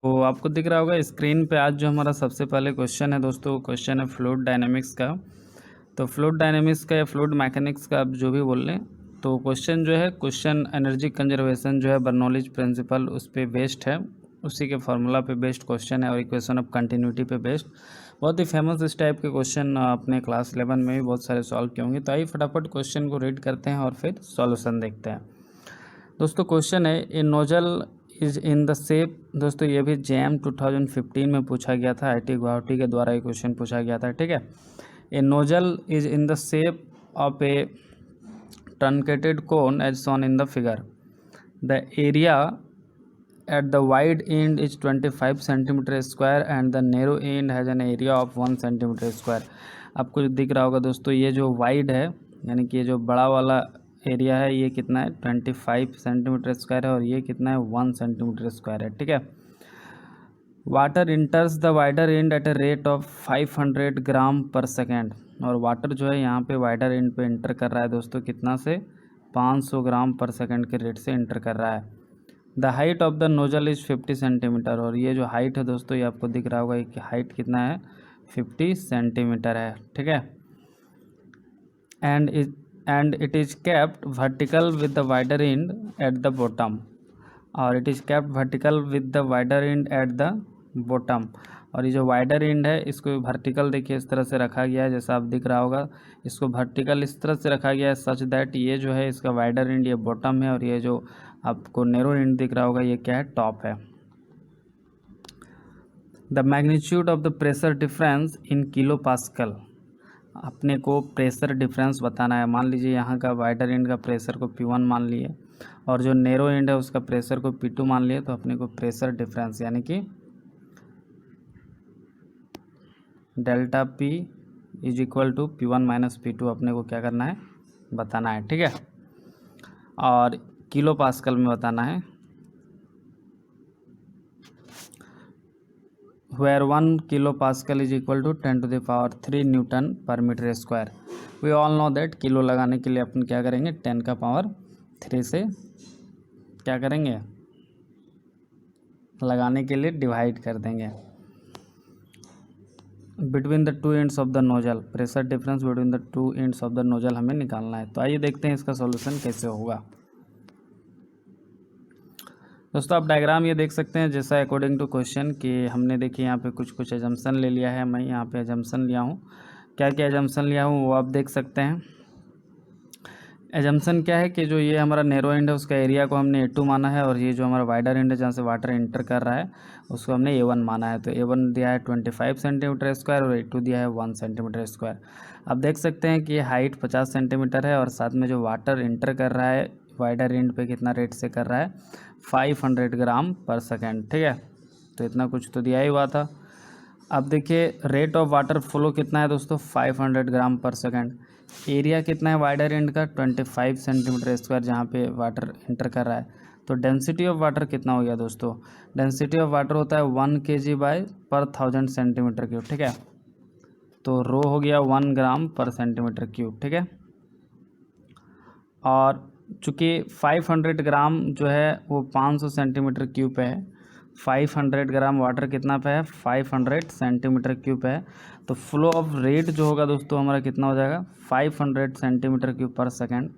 तो आपको दिख रहा होगा स्क्रीन पे आज जो हमारा सबसे पहले क्वेश्चन है दोस्तों, क्वेश्चन है फ्लूइड डायनेमिक्स का। तो फ्लूइड डायनेमिक्स का या फ्लूइड मैकेनिक्स का आप जो भी बोल लें, तो क्वेश्चन जो है क्वेश्चन एनर्जी कंजर्वेशन जो है बर्नौलीज प्रिंसिपल उस पर बेस्ड है, उसी के फार्मूला पे बेस्ड क्वेश्चन है और इक्वेशन ऑफ कंटिन्यूटी पे बेस्ड। बहुत ही फेमस इस टाइप के क्वेश्चन अपने क्लास 11 में भी बहुत सारे सॉल्व किए होंगे। तो आइए फटाफट क्वेश्चन को रीड करते हैं और फिर सॉल्यूशन देखते हैं। दोस्तों क्वेश्चन है a nozzle is in the shape, दोस्तों ये भी जैम 2015 में पूछा गया था, IIT गुवाहाटी के द्वारा ये क्वेश्चन पूछा गया था, ठीक है। A nozzle is in the shape of a truncated cone as shown in the figure. The area at the wide end is 25 centimeter square and the narrow end has an area of 1 centimeter square. आपको दिख रहा होगा दोस्तों, ये जो wide है यानी कि ये जो बड़ा वाला एरिया है ये कितना है 25 सेंटीमीटर स्क्वायर है और ये कितना है 1 सेंटीमीटर स्क्वायर है, ठीक है। Water enters the wider end at a rate of 500 gram per second, और वाटर जो है यहाँ पे वाइडर एंड पे इंटर कर रहा है दोस्तों कितना से 500 ग्राम पर सेकेंड के रेट से इंटर कर रहा है। The height of the nozzle is 50 centimetre, और ये जो हाइट है दोस्तों ये आपको दिख रहा होगा कि हाइट कितना है 50 सेंटीमीटर है, ठीक है। And it is kept vertical with the wider end at the bottom, और it is kept vertical with the wider end at the bottom, और ये जो वाइडर एंड है इसको वर्टिकल देखिए इस तरह से रखा गया है, जैसा आप दिख रहा होगा इसको वर्टिकल इस तरह से रखा गया है सच दैट ये जो है इसका वाइडर एंड ये बॉटम है और ये जो आपको नैरो एंड दिख रहा होगा ये क्या है टॉप है। The magnitude of the pressure difference in kilo pascal, अपने को प्रेशर डिफरेंस बताना है। मान लीजिए यहाँ का वाइडर एंड का प्रेशर को P1 मान लिए और जो नैरो एंड है उसका प्रेशर को P2 मान लिए, तो अपने को प्रेशर डिफरेंस यानी कि delta P is equal to P1 minus P2 अपने को क्या करना है बताना है, ठीक है। और किलो पास्कल में बताना है, where 1 kilo pascal is equal to 10 to the power 3 newton per metre square. We all know that kilo लगाने के लिए अपन क्या करेंगे 10 का पावर 3 से क्या करेंगे लगाने के लिए डिवाइड कर देंगे। Between the two ends of the nozzle, pressure difference between the two ends of the nozzle हमें निकालना है। तो आइए देखते हैं इसका सॉल्यूशन कैसे होगा। दोस्तों आप डायग्राम ये देख सकते हैं जैसा अकॉर्डिंग टू क्वेश्चन कि हमने देखिए यहाँ पे कुछ एजम्पशन ले लिया है। मैं यहाँ पे एजम्पशन लिया हूँ, क्या क्या एजम्पशन लिया हूँ वो आप देख सकते हैं। एजम्पशन क्या है कि जो ये हमारा नैरो एंड है उसका एरिया को हमने A2 माना है और ये जो हमारा वाइडर एंड है जहाँ से वाटर इंटर कर रहा है उसको हमने A1 माना है। तो A1 दिया है 25 सेंटीमीटर स्क्वायर और A2 दिया है 1 सेंटीमीटर स्क्वायर। आप देख सकते हैं कि ये हाइट 50 सेंटीमीटर है और साथ में जो वाटर इंटर कर रहा है वाइडर एंड पे कितना रेट से कर रहा है 500 ग्राम पर सेकेंड, ठीक है। तो इतना कुछ तो दिया ही हुआ था। अब देखिए रेट ऑफ वाटर फ्लो कितना है दोस्तों 500 ग्राम पर सेकेंड। एरिया कितना है वाइडर एंड का 25 सेंटीमीटर स्क्वायर जहाँ पे वाटर इंटर कर रहा है। तो डेंसिटी ऑफ वाटर कितना हो गया दोस्तों, डेंसिटी ऑफ वाटर होता है 1 kg बाय पर 1000 सेंटीमीटर क्यूब, ठीक है। तो रो हो गया 1 ग्राम पर सेंटीमीटर क्यूब, ठीक है। और चूँकि 500 ग्राम जो है वो 500 सेंटीमीटर क्यूब पे है, 500 ग्राम वाटर कितना पे है 500 सेंटीमीटर क्यूब है। तो फ्लो ऑफ रेट जो होगा दोस्तों हमारा कितना हो जाएगा 500 सेंटीमीटर क्यूब पर सेकेंड।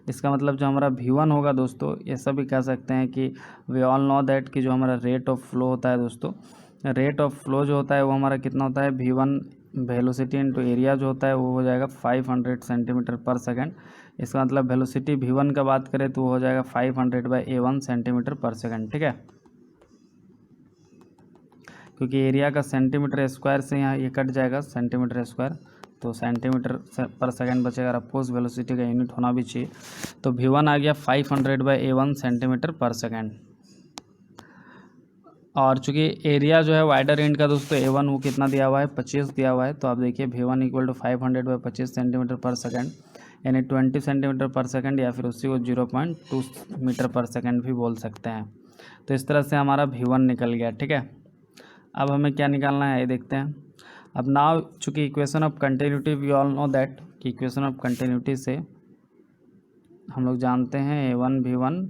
इसका मतलब जो हमारा V1 होगा दोस्तों ऐसा भी कह सकते हैं कि वी ऑल नो दैट कि जो हमारा रेट ऑफ फ्लो होता है दोस्तों, रेट ऑफ फ्लो जो होता है वो हमारा कितना होता है V1 वेलोसिटी इंटू एरिया जो होता है वो हो जाएगा 500 सेंटीमीटर पर सेकेंड। इसका मतलब वेलोसिटी V1 का बात करें तो वो हो जाएगा 500 बाई A1 सेंटीमीटर पर सेकेंड, ठीक है। क्योंकि एरिया का सेंटीमीटर स्क्वायर से यहाँ ये कट जाएगा सेंटीमीटर स्क्वायर, तो सेंटीमीटर पर सेकंड बचेगा। अपोज वेलोसिटी का यूनिट होना भी चाहिए। तो V1 आ गया 500 by A1 centimetre per second. और चूँकि एरिया जो है वाइडर एंड का दोस्तों A1 वो कितना दिया हुआ है 25 दिया हुआ है। तो आप देखिए V1 equal to 500 by 25 centimetre per second यानी 20 सेंटीमीटर पर सेकंड या फिर उसी को 0.2 मीटर पर सेकंड भी बोल सकते हैं। तो इस तरह से हमारा V1 निकल गया, ठीक है। अब हमें क्या निकालना है ये देखते हैं। अब नाउ चूँकि equation of continuity we all know that कि इक्वेशन ऑफ कंटिन्यूटी से हम लोग जानते हैं A1 V1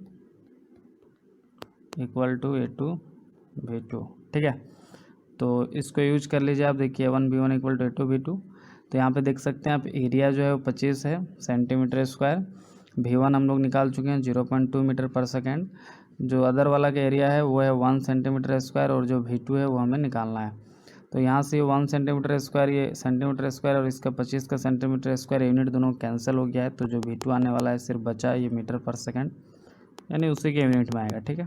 equal to A2 V2, ठीक है। तो इसको यूज कर लीजिए आप। देखिए A1 B1 equal to A2 B2। तो यहाँ पे देख सकते हैं आप एरिया जो है वो 25 है सेंटीमीटर स्क्वायर। V1 हम लोग निकाल चुके हैं 0.2 मीटर पर सेकेंड। जो अदर वाला का एरिया है वो है 1 सेंटीमीटर स्क्वायर और जो V2 है वो हमें निकालना है। तो यहाँ से 1 सेंटीमीटर स्क्वायर ये सेंटीमीटर स्क्वायर और इसका 25 का सेंटीमीटर स्क्वायर यूनिट दोनों कैंसिल हो गया है। तो जो V2 आने वाला है सिर्फ बचा है ये मीटर पर सेकेंड, यानी उसी के यूनिट में आएगा। ठीक है।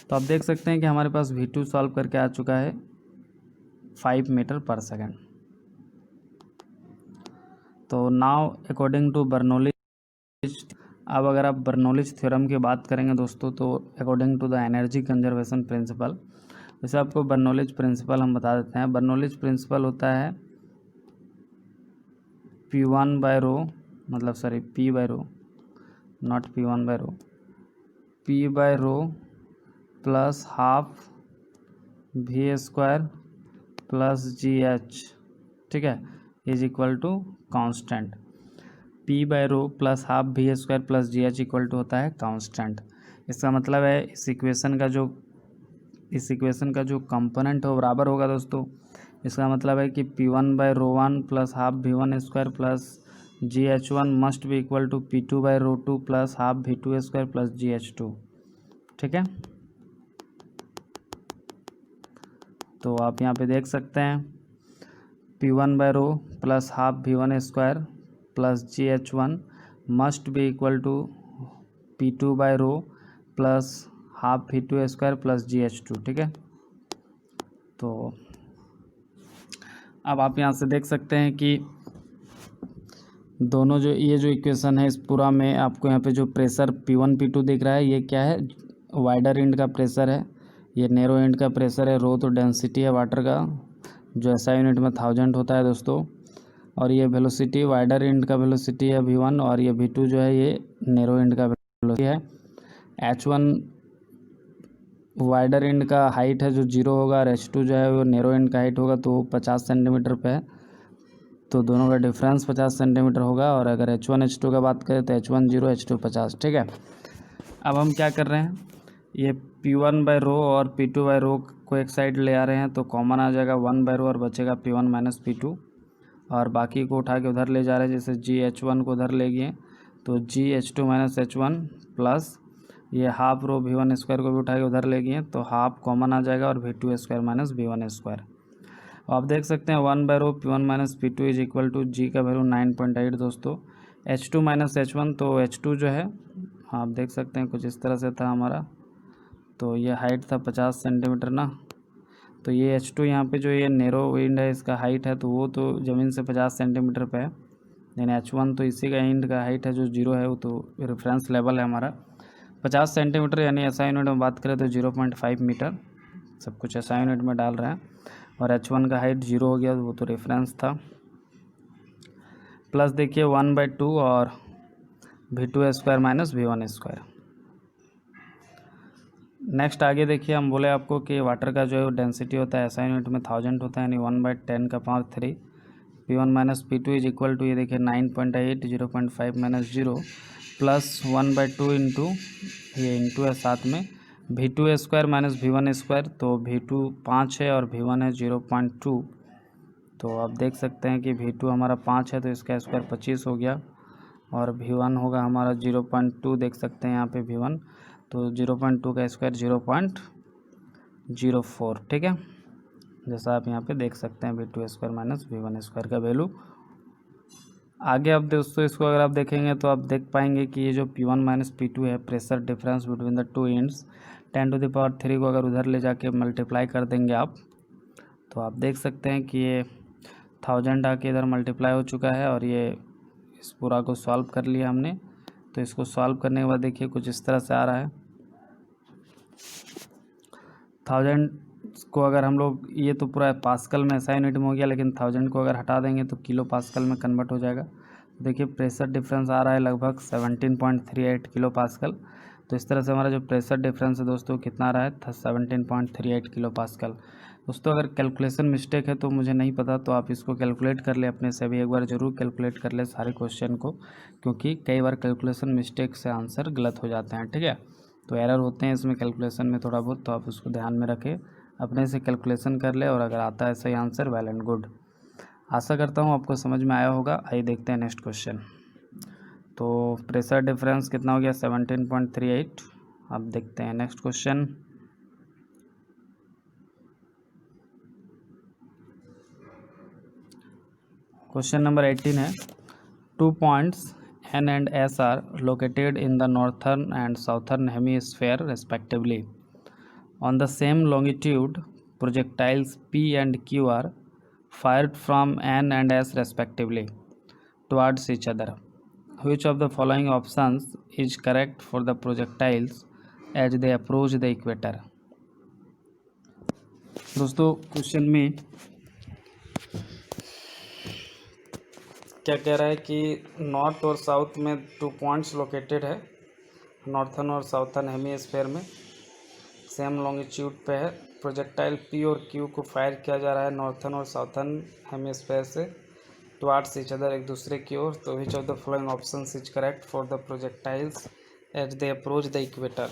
तो आप देख सकते हैं कि हमारे पास V2 सॉल्व करके आ चुका है 5 मीटर पर सेकेंड। तो नाउ अकॉर्डिंग टू बर्नौलीज, अब अगर आप बर्नौलीज थ्योरम की बात करेंगे दोस्तों, तो according to the energy conservation principle, वैसे आपको बर्नौलीज प्रिंसिपल हम बता देते हैं। बर्नौलीज प्रिंसिपल होता है P1 बाय रो, मतलब sorry P by rho, not P1 by rho, P by rho plus half V square plus GH, ठीक है, is equal to constant. P by rho plus half V square plus GH equal to होता है constant. इसका मतलब है इस equation का जो कंपोनेंट हो बराबर होगा दोस्तों। इसका मतलब है कि P1 by rho 1 plus half V1 square plus GH1 must be equal to P2 by rho 2 plus half V2 square plus GH2। ठीक है। तो आप यहाँ पे देख सकते हैं P1 by rho plus half V1 square plus GH1 must be equal to P2 by rho plus half V2 square plus GH2। ठीक है। तो अब आप यहाँ से देख सकते हैं कि दोनों जो ये जो इक्वेशन है इस पूरा में आपको यहाँ पे जो प्रेशर P1 P2 दिख रहा है ये क्या है, वाइडर एंड का प्रेशर है, ये नैरो एंड का प्रेशर है। रो तो डेंसिटी है वाटर का जो SI यूनिट में 1000 होता है दोस्तों, और ये वेलोसिटी वाइडर एंड का वेलोसिटी है V1 और ये V2 जो है ये नैरो एंड का वेलोसिटी है। H1 वाइडर एंड का हाइट है जो 0 होगा और H2 जो है वो नैरो एंड का हाइट होगा, तो 50 सेंटीमीटर पे है, तो दोनों का डिफरेंस 50 सेंटीमीटर होगा। और अगर H1 H2 का बात करें तो H1 0 H2 50। ठीक है। अब हम क्या कर रहे हैं, ये P1 बाय रो और P2 बाय रो को एक साइड ले आ रहे हैं, तो कॉमन आ जाएगा 1 बाय रो और बचेगा P1 माइनस P2, और बाकी को उठा के उधर ले जा रहे हैं। जैसे GH1 को उधर ले गए तो GH2 माइनस H1 प्लस ये हाफ रो V1 स्क्वायर को भी उठा के उधर ले गए तो हाफ कॉमन आ जाएगा और V2 square minus V1 square. आप देख सकते हैं 1 by rho P1 minus P2 is equal to G का वैल्यू 9.8 दोस्तों। H2 माइनस H1, तो H2 जो है आप देख सकते हैं कुछ इस तरह से था हमारा, तो ये हाइट था 50 सेंटीमीटर ना, तो ये H2 यहाँ पे जो ये नैरो विंड है इसका हाइट है तो वो तो ज़मीन से 50 सेंटीमीटर पे है, यानी H1 तो इसी का एंड का हाइट है जो 0 है, वो तो रेफरेंस लेवल है हमारा 50 सेंटीमीटर, यानी SI यूनिट में बात करें तो 0.5 मीटर, सब कुछ SI यूनिट में डाल रहे हैं। और H1 का हाइट 0 हो गया, वो तो रेफरेंस था। प्लस देखिए 1/2 और V2 square minus V1 square. Next आगे देखिए हम बोले आपको कि वाटर का जो डेंसिटी होता है SI यूनिट में 1000 होता है, यानी 1/10 का power 3 P1 minus P2 is equal to ये देखिए 9.8 0.5 माइनस 0 प्लस 1/2 इंटू ये इंटू है साथ में V2 square minus V1 square, तो V2 5 है और V1 है 0.2। तो आप देख सकते हैं कि V2 हमारा 5 है तो इसका स्क्वायर 25 हो गया, और V1 होगा हमारा 0.2, देख सकते हैं यहाँ पे V1, तो 0.2 का स्क्वायर 0.04। ठीक है, जैसा आप यहाँ पे देख सकते हैं V2 square minus V1 square का वैल्यू। आगे अब दोस्तों इसको अगर आप देखेंगे तो आप देख पाएंगे कि ये जो P1 माइनस P2 है, pressure difference between the two ends 10⁻³ को अगर उधर ले जाके मल्टीप्लाई कर देंगे आप, तो आप देख सकते हैं कि ये 1000 आके इधर मल्टीप्लाई हो चुका है, और ये इस पूरा को सॉल्व कर लिया हमने। तो इसको सॉल्व करने के बाद देखिए कुछ इस तरह से आ रहा है। 1000 को अगर हम लोग, ये तो पूरा पास्कल में SI यूनिट में हो गया, लेकिन 1000 को अगर हटा देंगे तो किलो पास्कल में कन्वर्ट हो जाएगा। देखिए प्रेशर डिफरेंस आ रहा है लगभग 17.38 किलो पास्कल। तो इस तरह से हमारा जो प्रेशर डिफरेंस है दोस्तों कितना आ रहा है, 17.38 किलो पास्कल। दोस्तों अगर कैलकुलेशन मिस्टेक है तो मुझे नहीं पता, तो आप इसको कैलकुलेट कर ले अपने से भी, एक बार ज़रूर कैलकुलेट कर ले सारे क्वेश्चन को, क्योंकि कई बार कैलकुलेशन मिस्टेक से आंसर गलत हो जाते हैं। ठीक है, तो एरर होते हैं इसमें कैलकुलेशन में थोड़ा बहुत, तो आप उसको ध्यान में रखें, अपने से कैलकुलेशन कर ले और अगर आता है सही आंसर वेल एंड गुड। आशा करता हूँ आपको समझ में आया होगा। आइए देखते हैं नेक्स्ट क्वेश्चन। तो प्रेशर डिफरेंस कितना हो गया 17.38। अब देखते हैं नेक्स्ट क्वेश्चन। क्वेश्चन नंबर 18 है, 2 points N and S are located in the northern and southern hemisphere respectively. On the same longitude, projectiles P and Q are fired from N and S respectively towards each other. Which of the following options is correct for the projectiles as they approach the equator? दोस्तों question में क्या कह रहा है कि north और south में 2 points located है, नॉर्थन और साउथर्न हेमीस्फेयर में सेम लॉन्गिट्यूड पे है। प्रोजेक्टाइल पी और क्यू को फायर किया जा रहा है नॉर्थन और साउथर्न हेमीस्फेयर से टुवार्ड्स ईच अदर, एक दूसरे की ओर। तो which of the following options is correct for the projectiles as they approach the equator.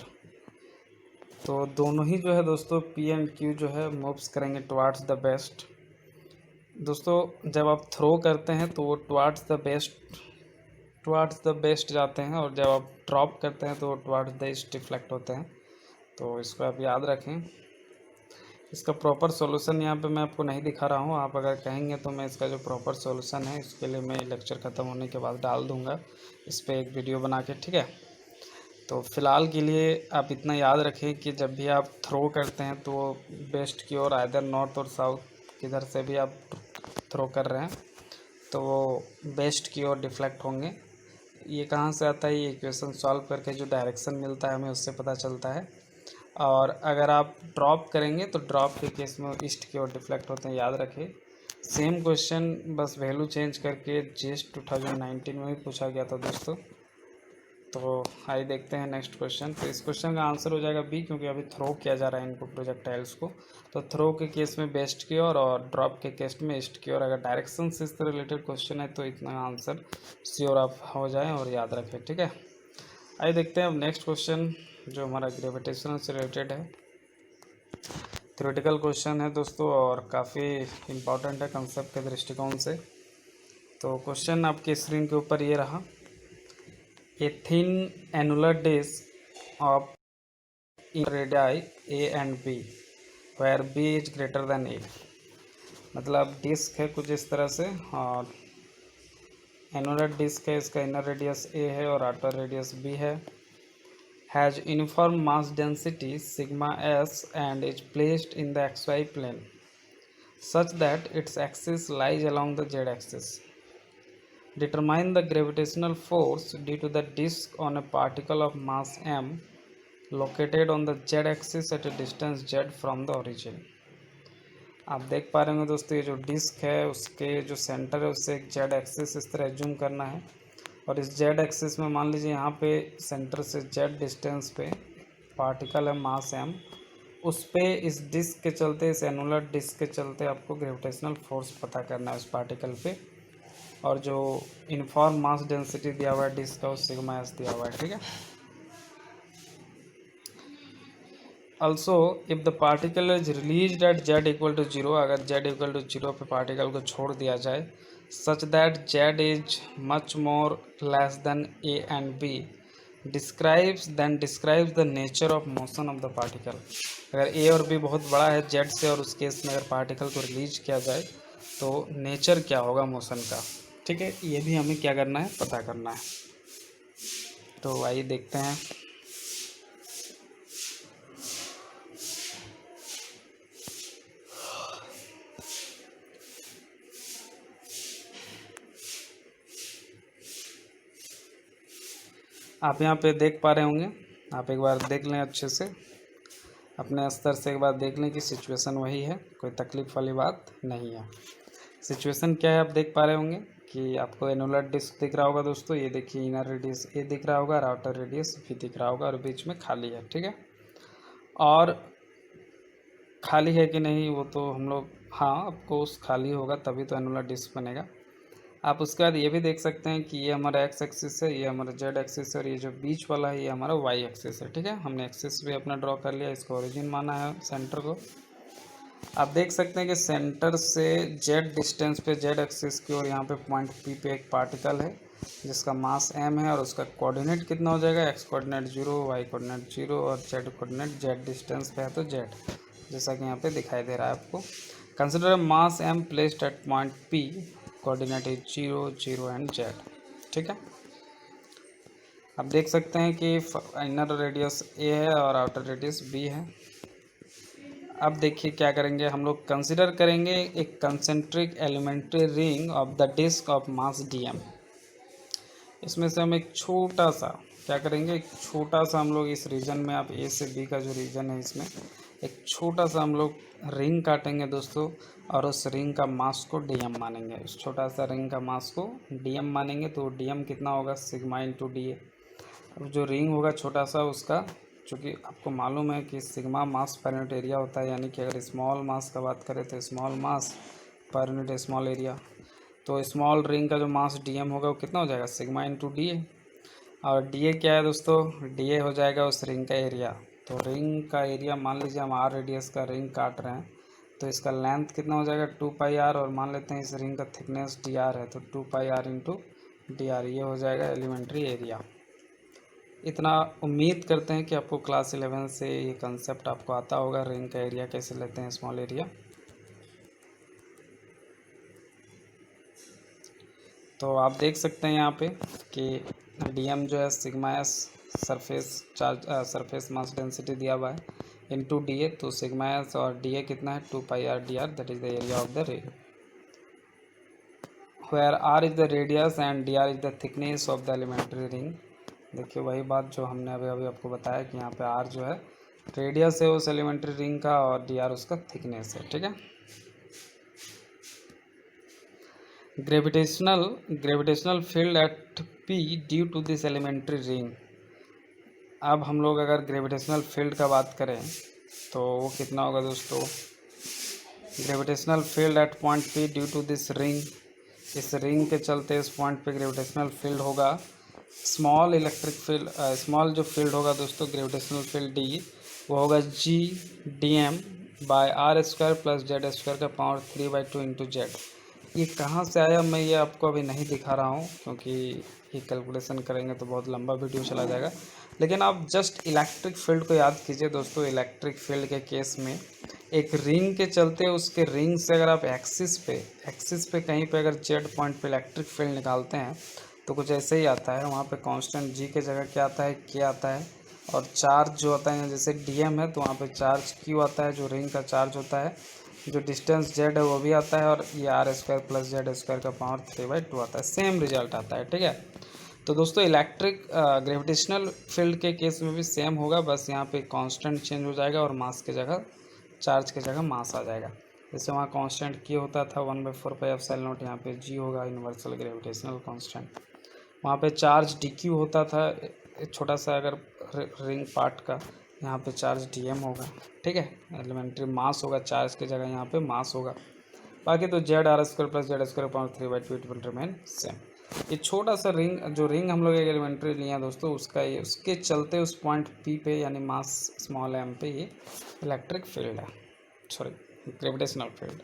तो दोनों ही जो है दोस्तों पी एंड क्यू जो है मूव्स करेंगे टुवार्ड्स द वेस्ट। दोस्तों जब आप थ्रो करते हैं तो वो टुवार्ड्स द वेस्ट जाते हैं, और जब आप ड्रॉप करते हैं तो वो टुवार्ड्स द ईस्ट रिफ्लेक्ट होते हैं। तो इसको आप याद रखें। इसका प्रॉपर सॉल्यूशन यहाँ पे मैं आपको नहीं दिखा रहा हूँ, आप अगर कहेंगे तो मैं इसका जो प्रॉपर सॉल्यूशन है इसके लिए मैं लेक्चर ख़त्म होने के बाद डाल दूँगा इस पर एक वीडियो बना के, ठीक है। तो फ़िलहाल के लिए आप इतना याद रखें कि जब भी आप थ्रो करते हैं तो वेस्ट की ओर आइदर नॉर्थ और साउथ किधर से भी आप थ्रो कर रहे हैं तो वो वेस्ट की ओर डिफ्लेक्ट होंगे। ये कहाँ से आता है, ये इक्वेशन सॉल्व करके जो डायरेक्शन मिलता है हमें उससे पता चलता है। और अगर आप ड्रॉप करेंगे तो ड्रॉप के केस में ईस्ट की ओर डिफ्लेक्ट होते हैं, याद रखें। सेम क्वेश्चन बस वैल्यू चेंज करके जीएस 2019 में भी पूछा गया था दोस्तों। तो आइए देखते हैं नेक्स्ट क्वेश्चन। तो इस क्वेश्चन का आंसर हो जाएगा बी, क्योंकि अभी थ्रो किया जा रहा है इनको प्रोजेक्टाइल्स को। तो थ्रो के केस में वेस्ट की ओर और ड्रॉप के केस में ईस्ट की ओर। अगर डायरेक्शन से इससे रिलेटेड क्वेश्चन है तो इतना आंसर श्योर आप हो जाएं और याद रखें, ठीक है। आइए देखते हैं अब नेक्स्ट क्वेश्चन जो हमारा ग्रेविटेशन से रिलेटेड है। थ्योरेटिकल क्वेश्चन है दोस्तों और काफ़ी इम्पॉर्टेंट है कंसेप्ट के दृष्टिकोण से। तो क्वेश्चन आपके स्क्रीन के ऊपर ये रहा, a thin annular disk of radii A and B where B is greater than A। मतलब डिस्क है कुछ इस तरह से, और एनुलर डिस्क है, इसका इनर रेडियस A है और आउटर रेडियस B है। Has uniform mass density sigma S and is placed in the xy plane such that its axis lies along the z axis। Determine the gravitational force due to the disk on a particle of mass m located on the z axis at a distance z from the origin। आप देख पा रहे होंगे दोस्तों ये जो disc है उसके जो सेंटर है उससे एक जेड एक्सिस इस तरह जूम करना है, और इस जेड एक्सिस में मान लीजिए यहाँ पे सेंटर से जेड डिस्टेंस पे पार्टिकल है मास एम, उस पे इस डिस्क के चलते, इस एनुलर डिस्क के चलते आपको ग्रेविटेशनल फोर्स पता करना है उस पार्टिकल पे। और जो यूनिफॉर्म मास डेंसिटी दिया हुआ है डिस्क का वो सिग्मा एस दिया हुआ है, ठीक है। Also if the particle is release at Z equal to zero, अगर जेड इक्वल टू जीरो पे पार्टिकल को छोड़ दिया जाए, such that Z is much more less than A and B, describes the nature of motion of the particle. अगर A और B बहुत बड़ा है जेड से और उस केस में अगर पार्टिकल को रिलीज किया जाए तो नेचर क्या होगा मोशन का, ठीक है। ये भी हमें क्या करना है, पता करना है। तो आइए देखते हैं। आप यहाँ पे देख पा रहे होंगे, आप एक बार देख लें अच्छे से, अपने स्तर से एक बार देख लें कि सिचुएशन वही है, कोई तकलीफ़ वाली बात नहीं है। सिचुएशन क्या है आप देख पा रहे होंगे कि आपको एनुलर डिस्क दिख रहा होगा दोस्तों, ये देखिए इनर रेडियस ए दिख रहा होगा और आउटर रेडियस बी दिख रहा होगा और बीच में खाली है, ठीक है। और खाली है कि नहीं वो तो हम लोग, हाँ आपको उस खाली होगा तभी तो एनुलर डिस्क बनेगा। आप उसके बाद ये भी देख सकते हैं कि ये हमारा एक्स एक्सिस है, ये हमारा जेड एक्सिस है, और ये जो बीच वाला है ये हमारा वाई एक्सिस है। ठीक है, हमने एक्सिस भी अपना ड्रॉ कर लिया, इसको ओरिजिन माना है सेंटर को। आप देख सकते हैं कि सेंटर से जेड डिस्टेंस पे जेड एक्सिस की और यहाँ पे पॉइंट पी पे एक पार्टिकल है जिसका मास m है, और उसका कोऑर्डिनेट कितना हो जाएगा, x कोऑर्डिनेट 0, y कोऑर्डिनेट 0 और z कोऑर्डिनेट z डिस्टेंस पे है तो z, जैसा कि यहाँ पे दिखाई दे रहा है आपको। Consider mass m placed at point p, coordinate is 0, 0 and z। ठीक है, आप देख सकते हैं कि इनर रेडियस a है और आउटर रेडियस b है। अब देखिए क्या करेंगे हम लोग, कंसिडर करेंगे एक concentric elementary ring of the disc of mass dm। इसमें से हम एक छोटा सा क्या करेंगे, एक छोटा सा हम लोग इस रीजन में, आप ए से बी का जो रीजन है इसमें एक छोटा सा हम लोग रिंग काटेंगे दोस्तों, और उस रिंग का मास को dm मानेंगे। उस छोटा सा रिंग का मास को dm मानेंगे, तो dm कितना होगा, सिग्मा इंटू डी ए। अब जो रिंग होगा छोटा सा उसका, चूँकि आपको मालूम है कि सिग्मा मास पर यूनिट एरिया होता है, यानी कि अगर स्मॉल मास का बात करें तो small mass per unit small area, तो स्मॉल रिंग का जो मास dm होगा वो कितना हो जाएगा, सिग्मा इंटू डी ए। और डी ए क्या है दोस्तों, डी ए हो जाएगा उस रिंग का एरिया। तो रिंग का एरिया मान लीजिए हम r रेडियस का रिंग काट रहे हैं, तो इसका लेंथ कितना हो जाएगा 2πr, और मान लेते हैं इस रिंग का थिकनेस dr है, तो 2πr इंटू डी आर, ये हो जाएगा एलिमेंट्री एरिया। इतना उम्मीद करते हैं कि आपको क्लास 11 से ये कंसेप्ट आपको आता होगा, रिंग का एरिया कैसे लेते हैं, स्मॉल एरिया। तो आप देख सकते हैं यहाँ पे कि dm जो है sigma S surface charge surface mass density दिया हुआ है इनटू डी ए, तो सिग्मा एस और डी ए कितना है 2πr dr, that is the area of the ring, where r is the radius and dr is the thickness of the elementary ring. देखिए वही बात जो हमने अभी अभी आपको बताया कि यहाँ पे r जो है रेडियस है उस एलिमेंट्री रिंग का, और dr उसका थिकनेस है। ठीक है, gravitational field at p due to this elementary ring. अब हम लोग अगर ग्रेविटेशनल फील्ड का बात करें तो वो कितना होगा दोस्तों, gravitational field at point p due to this ring, इस रिंग के चलते इस पॉइंट पे ग्रेविटेशनल फील्ड होगा, स्मॉल इलेक्ट्रिक फील्ड, स्मॉल जो फील्ड होगा दोस्तों ग्रेविटेशनल फील्ड d, वो होगा g dm by R square plus Z square का पावर 3/2 इंटू जेड। ये कहाँ से आया मैं ये आपको अभी नहीं दिखा रहा हूँ, क्योंकि ये कैलकुलेशन करेंगे तो बहुत लंबा वीडियो चला जाएगा, लेकिन आप जस्ट इलेक्ट्रिक फील्ड को याद कीजिए दोस्तों। इलेक्ट्रिक फील्ड के केस में एक रिंग के चलते उसके रिंग से अगर आप एक्सिस पे कहीं पे अगर जेड पॉइंट पे इलेक्ट्रिक फील्ड निकालते हैं तो कुछ ऐसे ही आता है। वहाँ पे कांस्टेंट जी के जगह क्या आता है, के आता है, और चार्ज जो होता है जैसे डीएम है तो वहाँ पे चार्ज क्यू आता है, जो रिंग का चार्ज होता है, जो डिस्टेंस जेड है वो भी आता है, और ये R square plus Z square का पावर 3/2 आता है, सेम रिजल्ट आता है। ठीक है, तो दोस्तों इलेक्ट्रिक ग्रेविटेशनल फील्ड के केस में भी सेम होगा, बस यहाँ पे कांस्टेंट चेंज हो जाएगा और मास के जगह, चार्ज के जगह मास आ जाएगा। जैसे वहाँ कांस्टेंट की होता था 1/4πε0, यहाँ पे जी होगा यूनिवर्सल ग्रेविटेशनल कांस्टेंट। वहाँ पे चार्ज डी होता था छोटा सा अगर रिंग पार्ट का, यहाँ पे चार्ज डीएम होगा। ठीक है, एलिमेंट्री मास होगा, चार्ज की जगह यहाँ पे मास होगा। बाकी तो Z R square plus Z square power 3/2 it will remain same. ये छोटा सा रिंग, जो रिंग हम लोग एक एलिमेंट्री लिए हैं दोस्तों, उसका ये उसके चलते उस पॉइंट पी पे यानी मास स्मॉल एम पे ये इलेक्ट्रिक फील्ड है, sorry gravitational field.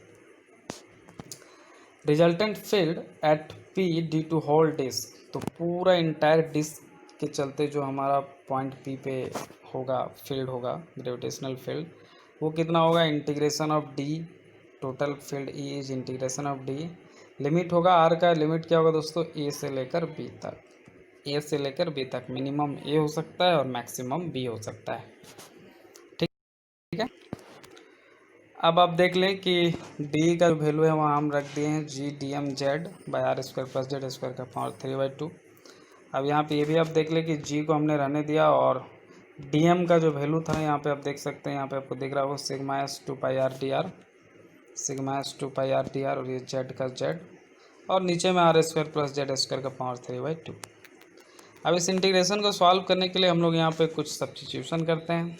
Resultant field at P due to whole disc, तो पूरा इंटायर डिस्क के चलते जो हमारा पॉइंट पी पे होगा फील्ड होगा ग्रेविटेशनल फील्ड, वो कितना होगा, integration of D, total field E is integration of D, limit होगा आर का, लिमिट क्या होगा दोस्तों, ए से लेकर बी तक, ए से लेकर बी तक, मिनिमम ए हो सकता है और मैक्सिमम बी हो सकता है। ठीक है, अब आप देख लें कि डी का जो वैल्यू है वहाँ हम रख दिए हैं G D M Z by R square plus Z square का पावर 3/2। अब यहाँ पे ये भी आप देख लें कि जी को हमने रहने दिया, और डी एम का जो वैल्यू था यहाँ पे आप देख सकते हैं, यहाँ पे आपको दिख रहा होगा sigma S 2πr dr, sigma S 2πr dr, और ये जेड का जेड, और नीचे में R square plus Z square का पावर 3/2। अब इस इंटीग्रेशन को सॉल्व करने के लिए हम लोग यहाँ पे कुछ सब्स्टिट्यूशन करते हैं।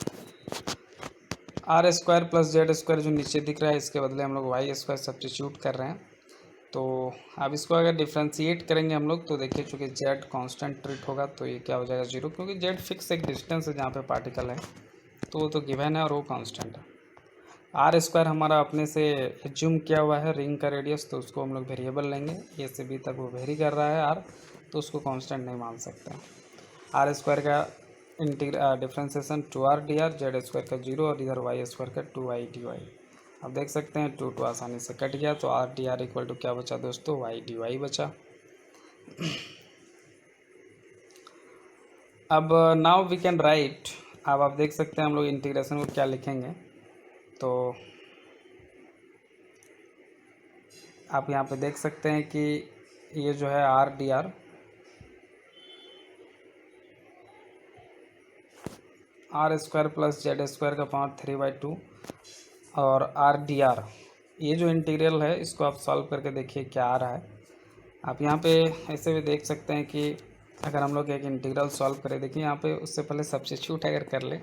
R square plus Z square जो नीचे दिख रहा है इसके बदले हम लोग वाई स्क्वायर सब्स्टिट्यूट कर रहे हैं, तो अब इसको अगर डिफ्रेंशिएट करेंगे हम लोग तो देखिए चूँकि जेड कांस्टेंट ट्रीट होगा तो ये क्या हो जाएगा 0, क्योंकि जेड फिक्स एक डिस्टेंस है जहाँ पे पार्टिकल है, तो वो तो गिवन है और वो कांस्टेंट है। आर स्क्वायर हमारा अपने से एज्यूम किया हुआ है रिंग का रेडियस, तो उसको हम लोग वेरिएबल लेंगे, ए से बी तक वो वेरी कर रहा है आर, तो उसको कांस्टेंट नहीं मान सकते। आर स्क्वायर का differentiation 2r dr, Z square का 0 और इधर वाई स्क्वायर का 2y dy। अब देख सकते हैं 2 आसानी से कट गया, तो R D R equal to क्या बचा दोस्तों, वाई डी वाई बचा। अब नाउ वी कैन राइट, अब आप देख सकते हैं हम लोग इंटीग्रेशन को क्या लिखेंगे, तो आप यहाँ पे देख सकते हैं कि ये जो है are D are square plus Z square का पावर 3/2 और आर डी आर, ये जो इंटीग्रल है इसको आप सॉल्व करके देखिए क्या आ रहा है। आप यहाँ पे ऐसे भी देख सकते हैं कि अगर हम लोग एक इंटीग्रल सॉल्व करें, देखिए यहाँ पे उससे पहले सब्स्टिट्यूट अगर कर ले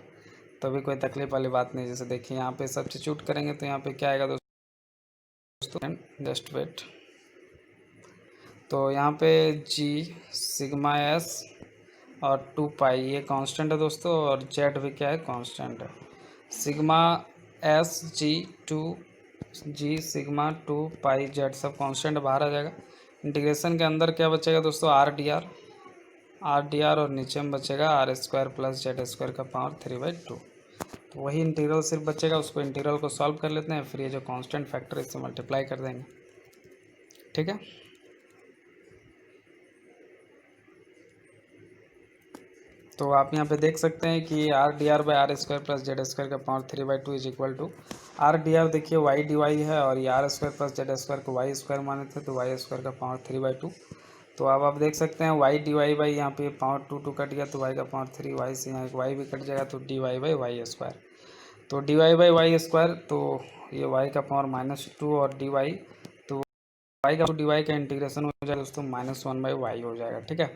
तो भी कोई तकलीफ वाली बात नहीं। जैसे देखिए यहाँ पे सब्स्टिट्यूट करेंगे तो यहाँ पे क्या आएगा दोस्तों, जस्ट वेट, तो यहाँ पे जी सिग्मा एस और 2 पाई ये कांस्टेंट है दोस्तों, और जेड भी क्या है, कांस्टेंट है। Sigma S G sigma 2 pi Z सब कांस्टेंट बाहर आ जाएगा। इंटीग्रेशन के अंदर क्या बचेगा दोस्तों, आर डी आर और नीचे में बचेगा R square plus Z square का पावर 3/2। तो वही इंटीग्रल सिर्फ बचेगा, उसको इंटीग्रल को सॉल्व कर लेते हैं, फिर ये जो कांस्टेंट फैक्टर इससे मल्टीप्लाई कर देंगे, ठीक है। तो आप यहाँ पे देख सकते हैं कि R D R by R square plus Z square का power 3/2 is equal to R D R, देखिए वाई डी वाई है, और ये R square plus Z square को वाई स्क्वायर माने थे, तो वाई स्क्वायर का पावर 3/2। तो अब आप देख सकते हैं वाई डी वाई बाई यहाँ पे पावर 2 कट गया, तो वाई का पावर 3, वाई से यहाँ एक वाई भी कट जाएगा, तो D Y by Y square, तो D Y by Y square, तो ये वाई का पावर -2 और डी वाई, तो वाई का डी वाई का इंटीग्रेशन हो जाएगा दोस्तों -1/y हो जाएगा, ठीक है।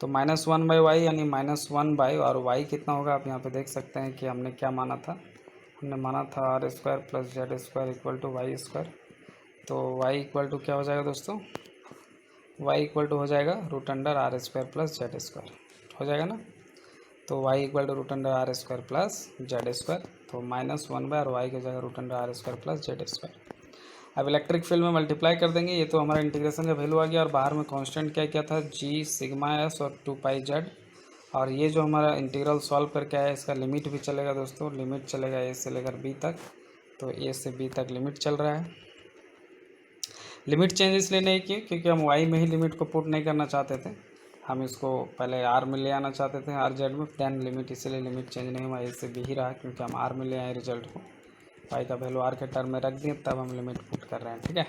तो -1/y यानी -1 और y कितना होगा, आप यहाँ पे देख सकते हैं कि हमने क्या माना था, हमने माना था R square plus Z square equal to Y square, तो y इक्वल टू क्या हो जाएगा दोस्तों, y इक्वल टू हो जाएगा √r square plus Z square हो जाएगा ना, तो y equal to √r square plus Z square, तो -1 और y की जगह √r square plus Z square. अब इलेक्ट्रिक फील्ड में मल्टीप्लाई कर देंगे, ये तो हमारा इंटीग्रेशन का वैल्यू आ गया, और बाहर में कांस्टेंट क्या क्या था, जी सिग्मा एस और 2 पाई जेड, और ये जो हमारा इंटीग्रल सॉल्व करके आया इसका लिमिट भी चलेगा दोस्तों, लिमिट चलेगा ए से लेकर बी तक, तो ए से बी तक लिमिट चल रहा है। लिमिट चेंज इसलिए नहीं की क्योंकि हम वाई में ही लिमिट को पुट नहीं करना चाहते थे, हम इसको पहले आर में ले आना चाहते थे, आर जेड में, देन लिमिट, इसीलिए लिमिट चेंज नहीं हुआ, ए से बी ही रहा, क्योंकि हम आर में ले आए रिजल्ट को, वाई का वैल्यू आर के टर्म में रख दिए, तब हम लिमिट पुट कर रहे हैं, ठीक है।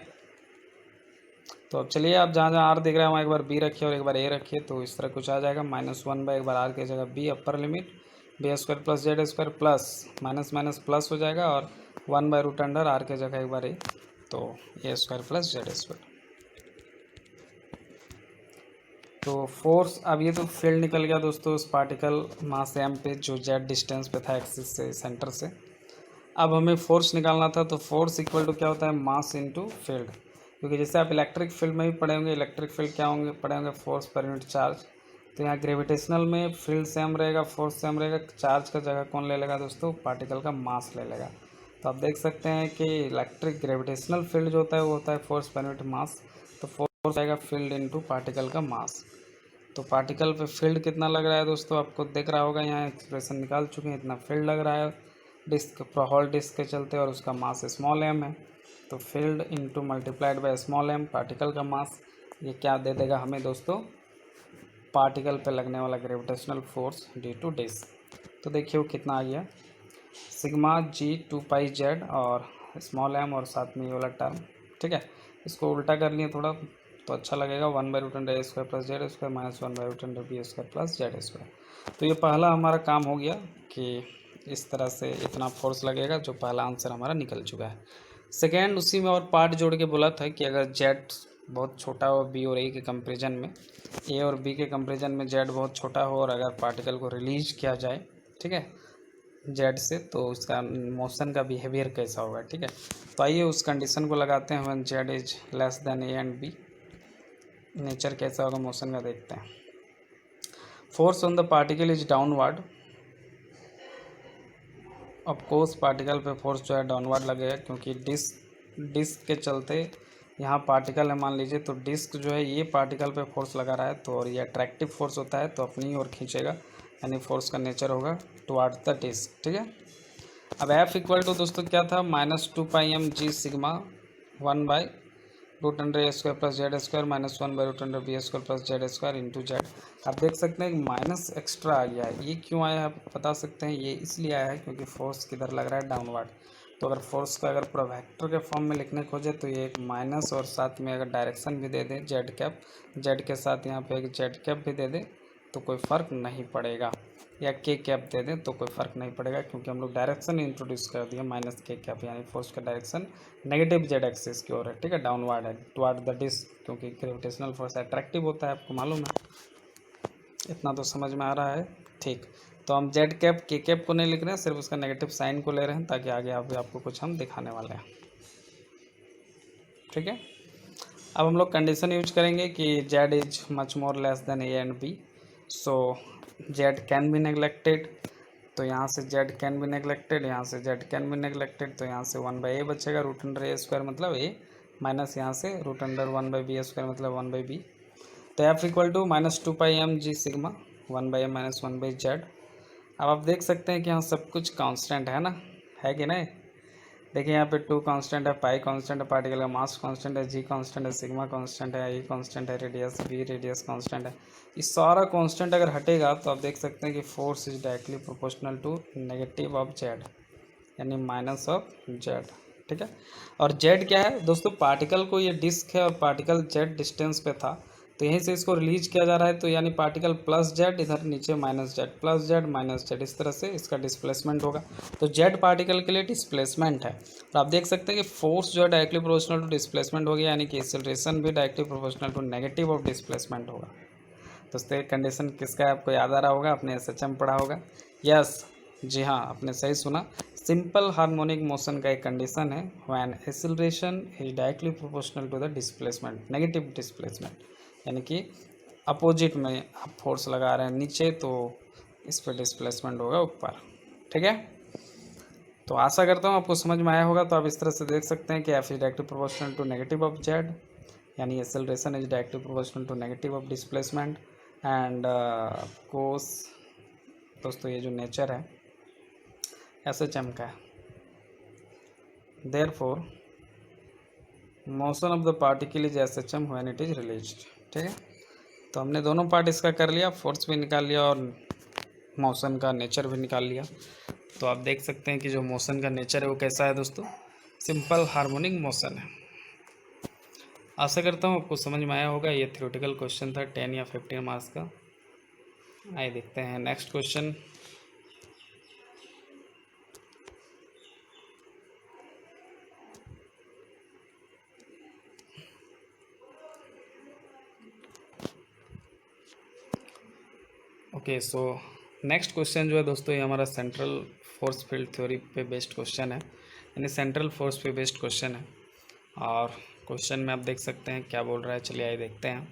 तो अब चलिए आप जहाँ जहाँ आर दिख रहा है वहाँ एक बार बी रखिए और एक बार ए रखिए, तो इस तरह कुछ आ जाएगा, -1 एक बार आर की जगह B upper limit B square plus Z square plus minus minus plus हो जाएगा, और 1/√अंडर आर के जगह एक बार ए, तो ए स्क्वायर प्लस जेड स्क्वायर। तो फोर्स, अब ये तो फील्ड निकल गया दोस्तों उस पार्टिकल मास एम पे जो जेड डिस्टेंस पे था एक्सिस से, सेंटर से। अब हमें फोर्स निकालना था, तो फोर्स इक्वल टू क्या होता है, मास इनटू फील्ड, क्योंकि जैसे आप इलेक्ट्रिक फील्ड में भी पढ़े होंगे, इलेक्ट्रिक फील्ड क्या होंगे, पढ़े होंगे फोर्स पर यूनिट चार्ज, तो यहाँ ग्रेविटेशनल में फील्ड सेम रहेगा, फोर्स सेम रहेगा, चार्ज का जगह कौन ले लेगा दोस्तों, पार्टिकल का मास ले लेगा। तो आप देख सकते हैं कि इलेक्ट्रिक ग्रेविटेशनल फील्ड जो होता है वो होता है फोर्स पर यूनिट मास, तो फोर्स आएगा फील्ड इनटू पार्टिकल का मास। तो पार्टिकल पे फील्ड कितना लग रहा है दोस्तों, आपको दिख रहा होगा, यहाँ एक्सप्रेशन निकाल चुके हैं, इतना फील्ड लग रहा है डिस्क हॉल डिस्क के चलते, और उसका मास स्मॉल एम है, तो field into multiplied by small M particle का मास, ये क्या दे देगा हमें दोस्तों, पार्टिकल पे लगने वाला gravitational force due to disc. तो देखिए वो कितना आ गया, सिग्मा जी 2 पाई जेड और स्मॉल एम और साथ में ये वाला टर्म, ठीक है। इसको उल्टा कर लिए थोड़ा तो अच्छा लगेगा, 1/√अंडर A square plus Z square minus 1/√अंडर B square plus Z square. तो ये पहला हमारा काम हो गया कि इस तरह से इतना फोर्स लगेगा, जो पहला आंसर हमारा निकल चुका है। सेकेंड, उसी में और पार्ट जोड़ के बोला था कि अगर जेड बहुत छोटा हो बी और ए के कंपेरिजन में, ए और बी के कंपेरिजन में जेड बहुत छोटा हो, और अगर पार्टिकल को रिलीज किया जाए, ठीक है, जेड से, तो उसका मोशन का बिहेवियर कैसा होगा। ठीक है, तो आइए उस कंडीशन को लगाते हैं। When Z is less than A and B, nature कैसा होगा मोशन का देखते हैं। Force on the particle is downward, of course particle पे फोर्स जो है डाउनवर्ड लगेगा, क्योंकि डिस्क के चलते यहाँ पार्टिकल है मान लीजिए, तो डिस्क जो है ये पार्टिकल पे फोर्स लगा रहा है, तो और ये अट्रैक्टिव फोर्स होता है तो अपनी ओर खींचेगा, यानी फोर्स का नेचर होगा टुवार्ड द डिस्क। ठीक है, अब एफ इक्वल टू दोस्तों क्या था, -2πmg sigma 1/√a² plus Z square -1/√b² plus Z square into Z. आप देख सकते हैं माइनस एक्स्ट्रा आ गया है, ये क्यों आया है आप बता सकते हैं। ये इसलिए आया है क्योंकि फोर्स किधर लग रहा है, डाउनवर्ड। तो अगर फोर्स का अगर पूरा वेक्टर के फॉर्म में लिखने खोजे तो ये एक माइनस, और साथ में अगर डायरेक्शन भी दे दें जेड कैप, जेड के साथ यहाँ पे एक जेड कैप भी दे दें तो कोई फ़र्क नहीं पड़ेगा, या के कैप दे दें तो कोई फ़र्क नहीं पड़ेगा, क्योंकि हम लोग डायरेक्शन इंट्रोड्यूस कर दिए माइनस के कैप, यानी फोर्स का डायरेक्शन नेगेटिव जेड एक्सिस की ओर है। ठीक है, डाउनवर्ड है टुवर्ड द डिस्क, क्योंकि ग्रेविटेशनल फोर्स अट्रैक्टिव होता है, आपको मालूम है। इतना तो समझ में आ रहा है। ठीक, तो हम जेड कैप के कैप को नहीं लिख रहे हैं, सिर्फ उसका नेगेटिव साइन को ले रहे हैं, ताकि आगे आपको कुछ हम दिखाने वाले हैं। ठीक है, अब हम लोग कंडीशन यूज करेंगे कि Z is much more less than A and B, so Z can be neglected. तो यहाँ से जेड कैन बी नेग्लेक्टेड, यहाँ से जेड कैन बी नेग्लेक्टेड, तो यहाँ से 1/a बचेगा, √a² मतलब a, माइनस यहाँ से √1/b² मतलब 1/b। तो F equal to -2πmg sigma 1/a - 1/z। अब आप देख सकते हैं कि यहाँ सब कुछ कांस्टेंट है ना, है कि नहीं। देखिए यहाँ पे 2 कांस्टेंट है, पाई कांस्टेंट है, पार्टिकल का मास कांस्टेंट है, जी कांस्टेंट है, सिग्मा कांस्टेंट है, ई कांस्टेंट है, रेडियस बी रेडियस कांस्टेंट है। इस सारा कांस्टेंट अगर हटेगा तो आप देख सकते हैं कि force is directly proportional to negative of Z, यानी माइनस ऑफ जेड। ठीक है, और जेड क्या है दोस्तों, पार्टिकल को, ये डिस्क है और पार्टिकल जेड डिस्टेंस पे था, तो यहीं से इसको रिलीज किया जा रहा है, तो यानी पार्टिकल प्लस जेड, इधर नीचे minus Z, plus Z minus Z, इस तरह से इसका डिस्प्लेसमेंट होगा। तो जेड पार्टिकल के लिए डिस्प्लेसमेंट है, तो आप देख सकते हैं कि फोर्स जो है डायरेक्टली प्रोपोर्शनल टू डिस्प्लेसमेंट हो गया, यानी कि एक्सेलरेशन भी directly proportional to negative of displacement होगा। दोस्तों ये कंडीशन किसका है आपको याद आ रहा होगा, आपने SHM पढ़ा होगा। यस, जी हाँ, आपने सही सुना। सिंपल हार्मोनिक मोशन का एक कंडीशन है, when acceleration is directly proportional to the displacement, negative displacement, यानी कि अपोजिट में आप फोर्स लगा रहे हैं नीचे, तो इस पर डिस्प्लेसमेंट होगा ऊपर। ठीक है, तो आशा करता हूँ आपको समझ में आया होगा। तो आप इस तरह से देख सकते हैं कि F is directly proportional to negative of Z, यानी acceleration is directly proportional to negative of displacement. And cause दोस्तों ये जो नेचर है SHM का है, therefore motion of the particle is SHM when it is released. ठीक है, तो हमने दोनों पार्ट इसका कर लिया, फोर्स भी निकाल लिया और मोशन का नेचर भी निकाल लिया। तो आप देख सकते हैं कि जो मोशन का नेचर है वो कैसा है दोस्तों, सिंपल हार्मोनिक मोशन है। आशा करता हूँ आपको समझ में आया होगा। ये थ्योरेटिकल क्वेश्चन था 10 या 15 मार्क्स का। आइए देखते हैं next question. Okay, so next question जो है दोस्तों, ये हमारा सेंट्रल फोर्स फील्ड थ्योरी पे बेस्ड क्वेश्चन है, यानी सेंट्रल फोर्स पे बेस्ड क्वेश्चन है। और क्वेश्चन में आप देख सकते हैं क्या बोल रहा है, चलिए आइए देखते हैं।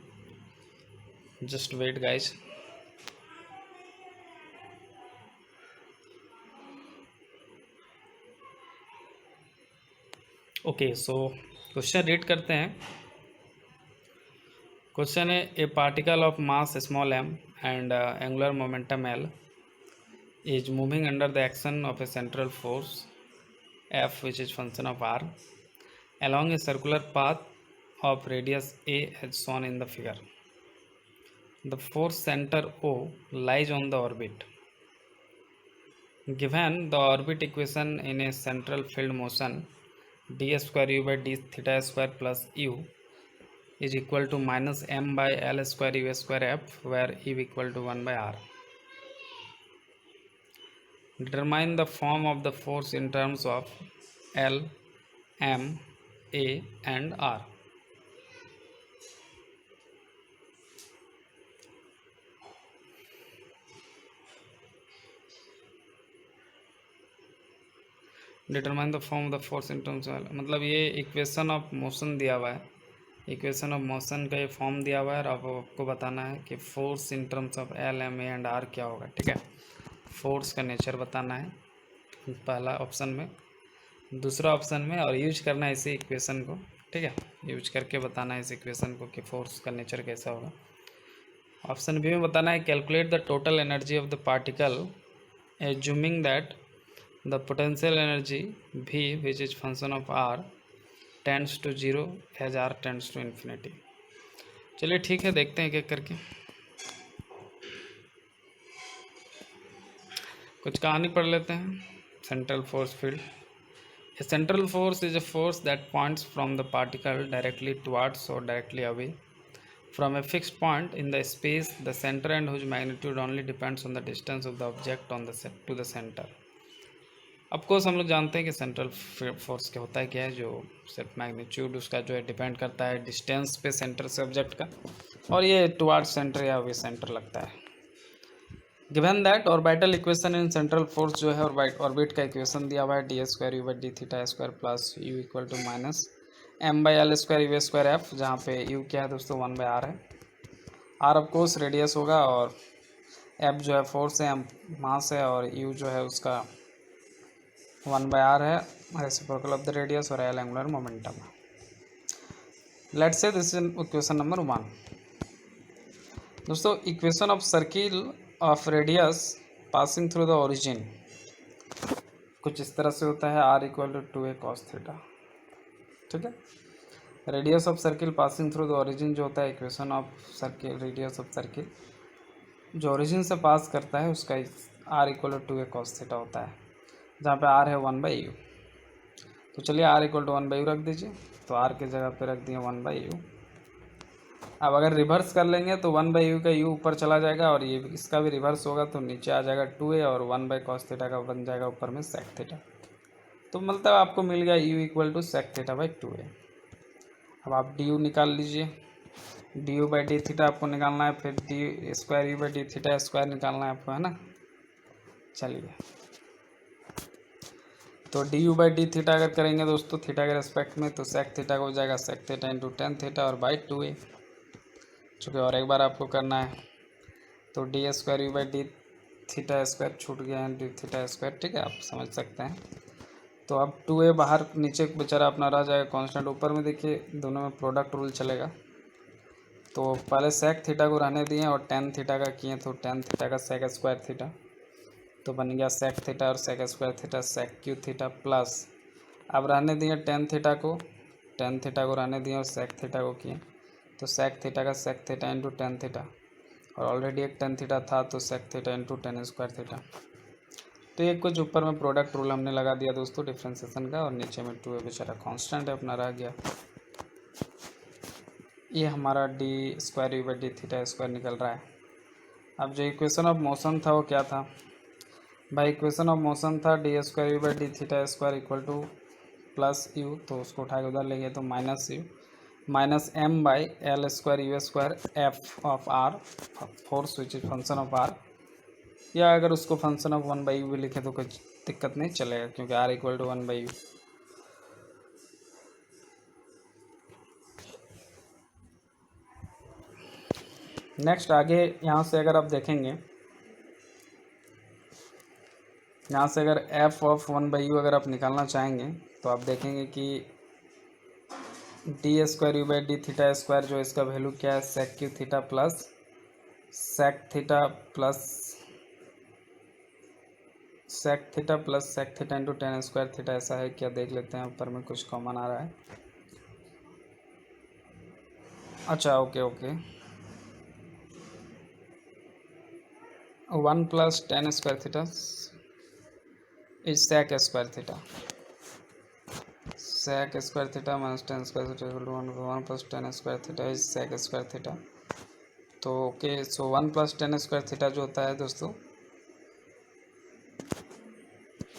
Just wait guys. Okay, so question read करते हैं। क्वेश्चन है, a particle of mass small m and angular momentum l is moving under the action of a central force F, which is function of r, along a circular path of radius a as shown in the figure. The force center O lies on the orbit. Given the orbit equation in a central field motion d square u by d theta square plus u is equal to minus m by l square u square f, where u equal to 1 by r. Determine the form of the force in terms of L, M, A and R. Determine the form of the force in terms, मतलब ये equation of motion दिया हुआ है, equation of motion का ये form दिया हुआ है और अब आपको बताना है कि force in terms of L M A and R क्या होगा। ठीक है, फोर्स का नेचर बताना है पहला ऑप्शन में, दूसरा ऑप्शन में, और यूज करना है इसी इक्वेशन को। ठीक है, यूज करके बताना है इस इक्वेशन को कि फोर्स का नेचर कैसा होगा। ऑप्शन बी में बताना है calculate the total energy of the particle assuming that the potential energy V which is function of R tends to 0 as R tends to infinity. चलिए ठीक है, देखते हैं एक एक करके। कुछ कहानी पढ़ लेते हैं। Central force field, a central force is a force that points from the particle directly towards और directly away from a fixed point in the space, the center and whose magnitude only depends on the distance of the object on the to the center। Of course हम लोग जानते हैं कि central force क्या होता है, क्या है, जो सिर्फ मैग्नीट्यूड उसका जो है डिपेंड करता है डिस्टेंस पे सेंटर से ऑब्जेक्ट का, और ये टुवर्ड्स सेंटर या वे सेंटर लगता है। Given that orbital equation in central force जो है ऑर्बिट का इक्वेशन दिया हुआ है D square U by D theta square plus U equal to minus M by L square U square F, जहाँ पे यू क्या है दोस्तों 1/r है, आर ऑफ कोर्स रेडियस होगा और एफ जो है फोर्स है, मास है, और यू जो है उसका 1/r है, रेसिप्रोकल ऑफ द रेडियस, और एल एंगुलर मोमेंटम है। Let's say this is equation number 1। दोस्तों equation of circle of radius passing through the origin कुछ इस तरह से होता है, r equal to 2a cos theta. ठीक है, radius of circle passing through the origin जो होता है equation of circle, radius of circle जो ओरिजिन से पास करता है उसका r equal to 2a cos theta होता है, जहाँ पे r है 1/u। तो चलिए r इक्वल टू 1/u रख दीजिए, तो r की जगह पे रख दिए 1/u। अब अगर रिवर्स कर लेंगे तो 1/u का u ऊपर चला जाएगा और ये इसका भी रिवर्स होगा तो नीचे आ जाएगा 2a, और 1/cos थीटा का बन जाएगा ऊपर में sec थीटा। तो मतलब आपको मिल गया u equal to sec theta by 2a। अब आप du निकाल लीजिए, du बाई डी थीटा आपको निकालना है, फिर D square U by D theta square निकालना है आपको, है ना। चलिए, तो du बाई डी थीटा अगर करेंगे दोस्तों थीटा के रेस्पेक्ट में तो sec थीटा हो जाएगा sec theta into tan theta और बाई 2a। चूँकि और एक बार आपको करना है तो D square U by D theta square छूट गया है, डी थीटा स्क्वायर। ठीक है, आप समझ सकते हैं। तो अब 2a बाहर नीचे बेचारा अपना रह जाएगा कांस्टेंट, ऊपर में देखिए दोनों में प्रोडक्ट रूल चलेगा। तो पहले sec थीटा को रहने दिए और tan थीटा का किए, तो tan थीटा का sec स्क्वायर थीटा, तो बन गया sec थीटा और sec square theta sec Q theta plus, अब रहने दिए tan थीटा को रहने दिए और sec थीटा को किए, तो sec थीटा का sec theta into tan theta, और ऑलरेडी एक tan थीटा था तो sec theta into tan square theta. तो ये कुछ ऊपर में प्रोडक्ट रूल हमने लगा दिया दोस्तों डिफ्रेंसिएशन का, और नीचे में 2a बेचारा कांस्टेंट है अपना रह गया। ये हमारा D square U by D theta square निकल रहा है। अब जो इक्वेशन ऑफ मोशन था वो क्या था भाई, इक्वेशन ऑफ मोशन था D square U by D theta square equal to plus U, तो उसको उठा के उधर लेंगे तो minus U minus M by L square U square F of R, force which is function of R, या अगर उसको फंक्शन ऑफ 1/u भी लिखे तो कुछ दिक्कत नहीं चलेगा क्योंकि r equal to 1/u। Next आगे यहाँ से अगर आप देखेंगे, यहाँ से अगर f ऑफ 1/u अगर आप निकालना चाहेंगे तो आप देखेंगे कि D square U by D theta square जो इसका वैल्यू क्या है sec Q theta plus sec theta plus sec theta into tan square theta, ऐसा है क्या देख लेते हैं, ऊपर में कुछ कॉमन आ रहा है। अच्छा okay 1 plus tan square theta is sec square theta, sec square theta minus tan square theta equal to 1 plus tan square theta is sec square theta. तो okay, so 1 plus tan square theta जो होता है दोस्तों,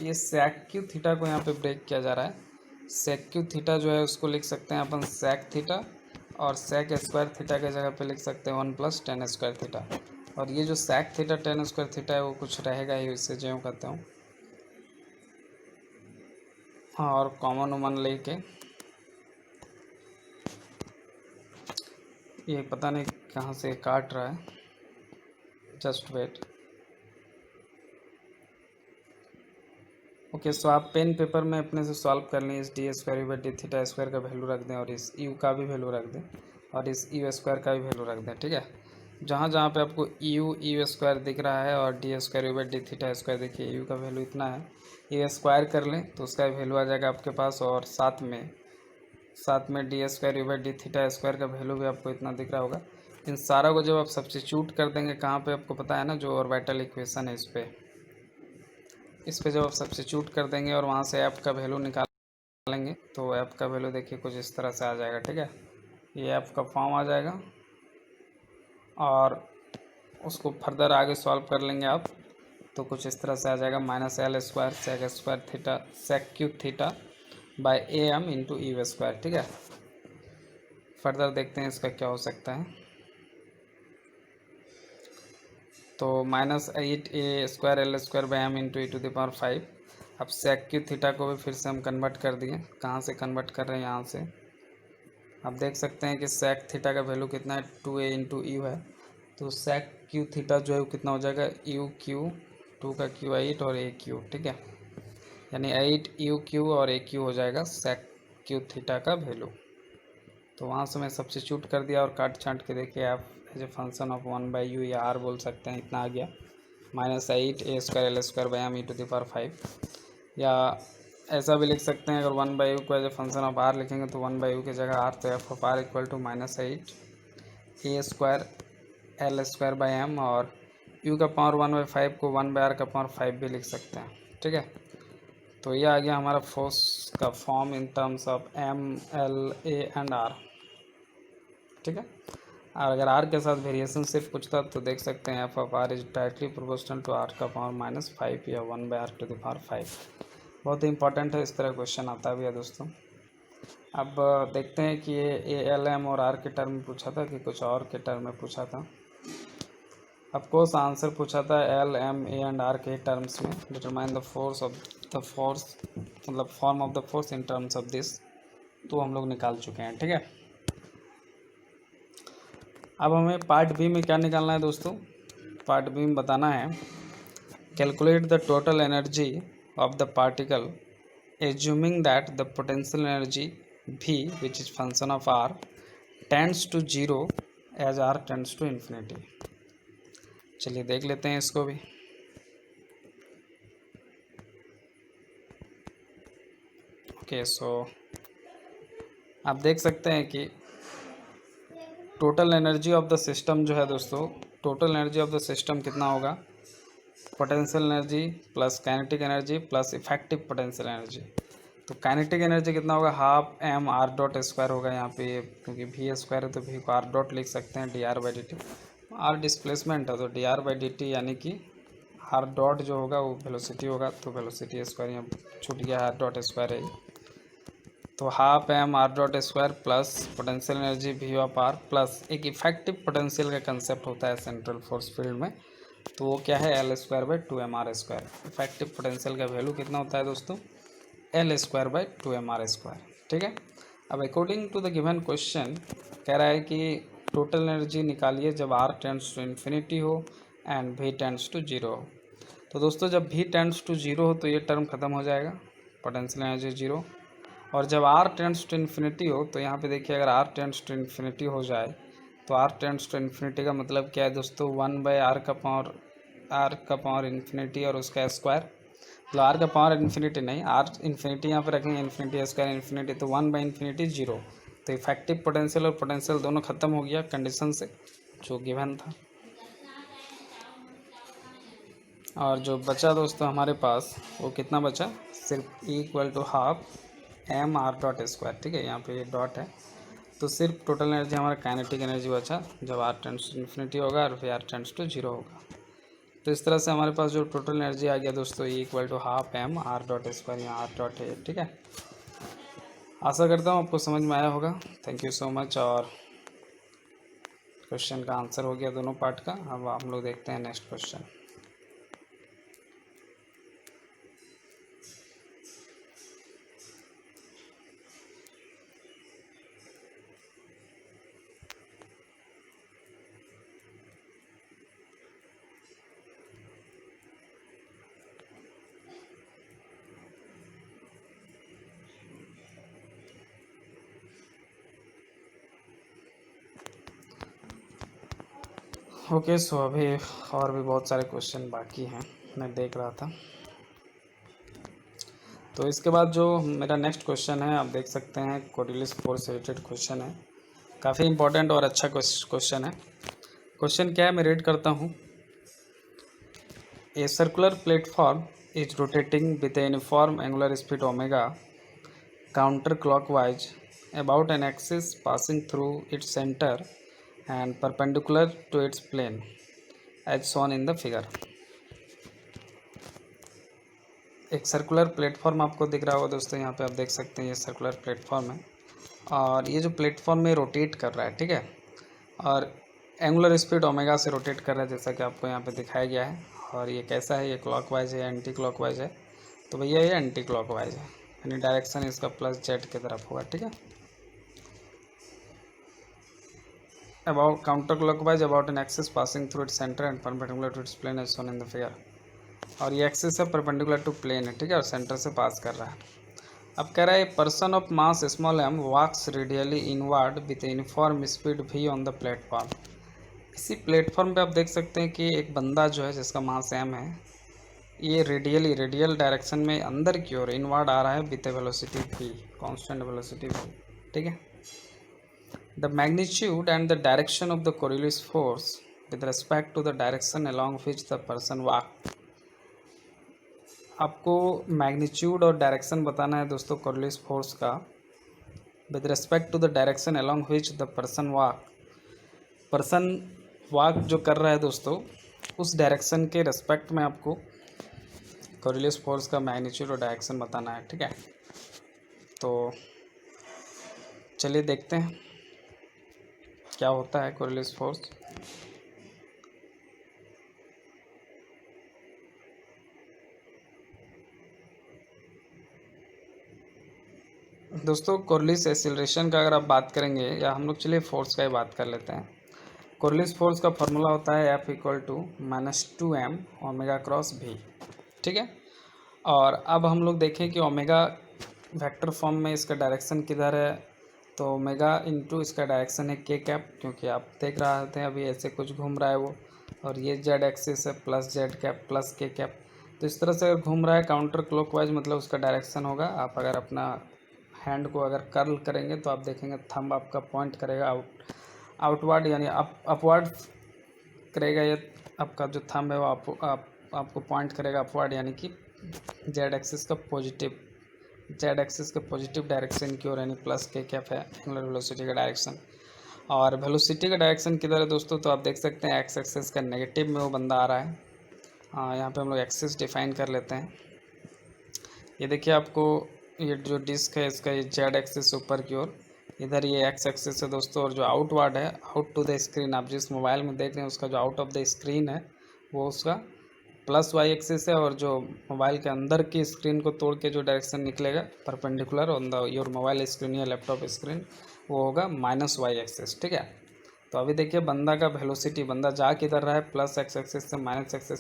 ये sec Q theta को यहाँ पे break किया जा रहा है। sec क्यू थीटा जो है उसको लिख सकते हैं अपन sec थीटा, और sec स्क्वायर थीटा के जगह पे लिख सकते हैं 1 प्लस tan स्क्वायर थीटा, और ये जो sec theta tan square theta है वो कुछ रहेगा ही, इससे जो कहता हूँ और कॉमन वुमन लेके ये पता नहीं कहाँ से काट रहा है, जस्ट वेट। ओके, सो आप पेन पेपर में अपने से सॉल्व कर लें। इस D square by D theta square का वैल्यू रख दें और इस यू का भी वैल्यू रख दें और इस यू स्क्वायर का भी वैल्यू रख दें। ठीक है, जहाँ जहाँ पे आपको यू स्क्वायर दिख रहा है और D square by D theta square, देखिए यू का वैल्यू इतना है, ये स्क्वायर कर लें तो उसका वैल्यू आ जाएगा आपके पास। और साथ में D square by D theta square का वैल्यू भी आपको इतना दिख रहा होगा। इन सारा को जब आप सब्स्टिट्यूट कर देंगे कहाँ पे, आपको पता है ना जो ऑर्बिटल इक्वेशन है, इस पे जब आप सब्स्टिट्यूट कर देंगे और वहाँ से ऐप का वैल्यू निकालेंगे तो ऐप का वैल्यू देखिए कुछ इस तरह से आ जाएगा। ठीक है, ये ऐप का फॉर्म आ जाएगा और उसको फर्दर आगे सॉल्व कर लेंगे आप तो कुछ इस तरह से आ जाएगा, minus L square sec square theta sec cube theta by A M into U square. ठीक है, फर्दर देखते हैं इसका क्या हो सकता है। तो -8 A square L square by M into E to the power 5। अब सेक क्यूब थीटा को भी फिर से हम कन्वर्ट कर दिए, कहाँ से कन्वर्ट कर रहे हैं, यहाँ से। आप देख सकते हैं कि सेक थीटा का वैल्यू कितना है, 2a इंटू यू है, तो सेक क्यू थीटा जो है वो कितना हो जाएगा, यू क्यू, 2 का क्यू 8 और ए क्यू। ठीक है, यानी 8 यू क्यू और ए क्यू हो जाएगा सेक क्यू थीटा का वैल्यू। तो वहाँ से मैं सब्स्टिट्यूट कर दिया और काट छाँट के देखिए आप as a function of 1/u या आर बोल सकते हैं, इतना आ गया, -8 A square L square by M E to the power 5। या ऐसा भी लिख सकते हैं, अगर 1/u को as a function of R लिखेंगे तो 1/u की जगह आर, तो F of R equal to -8 A square L square by M, और u का पावर 1/5 को 1/r का पावर 5 भी लिख सकते हैं। ठीक है, तो ये आ गया हमारा फोर्स का form in terms of M L A and R. ठीक है, और अगर आर के साथ वेरिएशन सिर्फ पूछता तो देख सकते हैं F of R is directly proportional to R का पावर -5 या 1/r टू द पावर 5। बहुत ही इंपॉर्टेंट है, इस तरह क्वेश्चन आता भी है दोस्तों। अब देखते हैं कि ये ए एल एम और आर के टर्म में पूछा था कि कुछ और के टर्म में पूछा था। ऑफकोर्स आंसर पूछा था L M A and R के टर्म्स में, डिटरमाइन द फोर्स मतलब form of the force in terms of this, तो हम लोग निकाल चुके हैं। ठीक है, अब हमें पार्ट बी में क्या निकालना है दोस्तों। पार्ट बी में बताना है calculate the total energy of the particle assuming that the potential energy V which is function of R tends to 0 as R tends to infinity. चलिए देख लेते हैं इसको भी। ओके, सो आप देख सकते हैं कि total energy of the system जो है दोस्तों, total energy of the system कितना होगा, potential energy plus kinetic energy plus effective potential energy. तो काइनेटिक एनर्जी कितना होगा, half M R dot square होगा यहाँ पे, क्योंकि वी स्क्वायर है तो वी को आर डॉट लिख सकते हैं, D R by D T. R displacement है तो D R by D T, यानी कि आर डॉट जो होगा वो वेलोसिटी होगा, तो वेलोसिटी स्क्वायर यहाँ छूट गया, आर डॉट स्क्वायर है। तो half M R dot square plus potential energy V of R plus एक इफेक्टिव पोटेंशियल का कंसेप्ट होता है सेंट्रल फोर्स फील्ड में, तो वो क्या है, L square by 2mr square. Effective potential का वैल्यू कितना होता है दोस्तों, L square by 2mr square. ठीक है, अब according to the given question कह रहा है कि टोटल एनर्जी निकालिए जब r टेंड्स टू इन्फिनिटी हो एंड v टेंड्स टू 0 हो। तो दोस्तों जब v टेंड्स टू 0 हो तो ये टर्म खत्म हो जाएगा, पोटेंशियल एनर्जी 0, और जब r टेंड्स टू इन्फिनिटी हो तो यहाँ पे देखिए अगर r टेंड्स टू इन्फिनिटी हो जाए तो r टेंड्स टू इन्फिनिटी का मतलब क्या है दोस्तों, 1/r का पावर इन्फिनिटी और उसका स्क्वायर, मतलब r का पावर इन्फिनिटी नहीं, r इन्फिनिटी यहाँ पे रखेंगे, इन्फिनिटी स्क्वायर इन्फिनिटी, तो 1/इन्फिनिटी 0। तो इफेक्टिव पोटेंशियल और पोटेंशियल दोनों खत्म हो गया कंडीशन से जो गिवन था। और जो बचा दोस्तों हमारे पास वो कितना बचा, सिर्फ E equal to half M R dot square. ठीक है, यहाँ पे ये डॉट है, तो सिर्फ टोटल एनर्जी हमारा काइनेटिक एनर्जी बचा जब r टेंड्स टू इन्फिनिटी होगा और फिर r टेंड्स टू 0 होगा। तो इस तरह से हमारे पास जो टोटल एनर्जी आ गया दोस्तों E equal to half M R dot square, यहाँ आर डॉट है। ठीक है, आशा करता हूँ आपको समझ में आया होगा। Thank you so much. और क्वेश्चन का आंसर हो गया दोनों पार्ट का। अब हम लोग देखते हैं नेक्स्ट क्वेश्चन। ओके, सो अभी और भी बहुत सारे क्वेश्चन बाकी हैं, मैं देख रहा था। तो इसके बाद जो मेरा नेक्स्ट क्वेश्चन है, आप देख सकते हैं कोरिलेस फोर्स से रिलेटेड क्वेश्चन है, काफ़ी इंपॉर्टेंट और अच्छा क्वेश्चन है। क्वेश्चन क्या है, मैं रीड करता हूँ। A circular platform is rotating with a uniform angular speed omega counter clockwise about an axis passing through its centre and perpendicular to its plane as shown in the figure। एक circular platform आपको दिख रहा होगा दोस्तों, यहाँ पे आप देख सकते हैं ये सर्कुलर प्लेटफॉर्म है, और ये जो प्लेटफॉर्म में रोटेट कर रहा है, ठीक है, और एंगुलर स्पीड ओमेगा से रोटेट कर रहा है, जैसा कि आपको यहाँ पे दिखाया गया है। और ये कैसा है, ये क्लॉकवाइज है, एंटी क्लॉकवाइज है, तो भैया ये एंटी क्लॉकवाइज है, यानी डायरेक्शन इसका प्लस जेड की तरफ होगा, ठीक है। about counterclockwise about an axis passing through its center and perpendicular to its plane as shown in the figure। और ये एक्सिस है परपेंडिकुलर टू प्लेन है, ठीक है, और सेंटर से पास कर रहा है। अब कह रहा है person of mass small M walks radially inward with uniform speed भी ऑन द प्लेटफॉर्म। इसी प्लेटफॉर्म पे आप देख सकते हैं कि एक बंदा जो है जिसका मास एम है, ये रेडियल डायरेक्शन में अंदर की ओर इनवर्ड आ रहा है विथ ए वेलोसिटी भी, कॉन्स्टेंट वेलोसिटी भी, ठीक है। The magnitude and the direction of the Coriolis force with respect to the direction along which the person walked। आपको मैग्नीट्यूड और डायरेक्शन बताना है दोस्तों Coriolis फोर्स का, with respect to the direction along which the person walk जो कर रहा है दोस्तों, उस डायरेक्शन के रिस्पेक्ट में आपको Coriolis फोर्स का मैग्नीट्यूड और डायरेक्शन बताना है, ठीक है। तो चलिए देखते हैं क्या होता है कोरिलेस फोर्स। दोस्तों कोरिलेस एक्सीलरेशन का अगर आप बात करेंगे, या हम लोग चलिए फोर्स का ही बात कर लेते हैं। कोरिलेस फोर्स का फॉर्मूला होता है F = -2m omega cross v, ठीक है। और अब हम लोग देखें कि ओमेगा वेक्टर फॉर्म में इसका डायरेक्शन किधर है, तो ओमेगा इंटू इसका डायरेक्शन है के कैप, क्योंकि आप देख रहे थे अभी ऐसे कुछ घूम रहा है वो, और ये जेड एक्सिस है प्लस जेड कैप प्लस के कैप, तो इस तरह से अगर घूम रहा है काउंटर क्लॉकवाइज, मतलब उसका डायरेक्शन होगा। आप अगर अपना हैंड को अगर कर्ल करेंगे तो आप देखेंगे थंब आपका पॉइंट करेगा आउटवर्ड, यानी अपवर्ड करेगा, ये आपका जो थंब है वो आपको पॉइंट करेगा अपवर्ड, यानी कि जेड एक्सिस का पॉजिटिव डायरेक्शन की ओर, यानी प्लस के कैप है एंगुलर वेलोसिटी का डायरेक्शन। और वेलोसिटी का डायरेक्शन किधर है दोस्तों, तो आप देख सकते हैं एक्स एक्सिस का नेगेटिव में वो बंदा आ रहा है। यहाँ पे हम लोग एक्सिस डिफाइन कर लेते हैं। ये देखिए आपको ये जो डिस्क है इसका ये जेड एक्सिस ऊपर की ओर, इधर ये एक्स एक्सिस है दोस्तों, और जो आउटवर्ड है आउट टू द स्क्रीन, आप जिस मोबाइल में देख रहे हैं उसका जो आउट ऑफ द स्क्रीन है वो उसका प्लस वाई एक्सिस है, और जो मोबाइल के अंदर की स्क्रीन को तोड़ के जो डायरेक्शन निकलेगा perpendicular on the your mobile screen या लैपटॉप स्क्रीन, वो होगा माइनस वाई एक्सिस, ठीक है। तो अभी देखिए बंदा का वेलोसिटी, बंदा जा किधर रहा है, प्लस एक्स एक्सिस से माइनस एक्स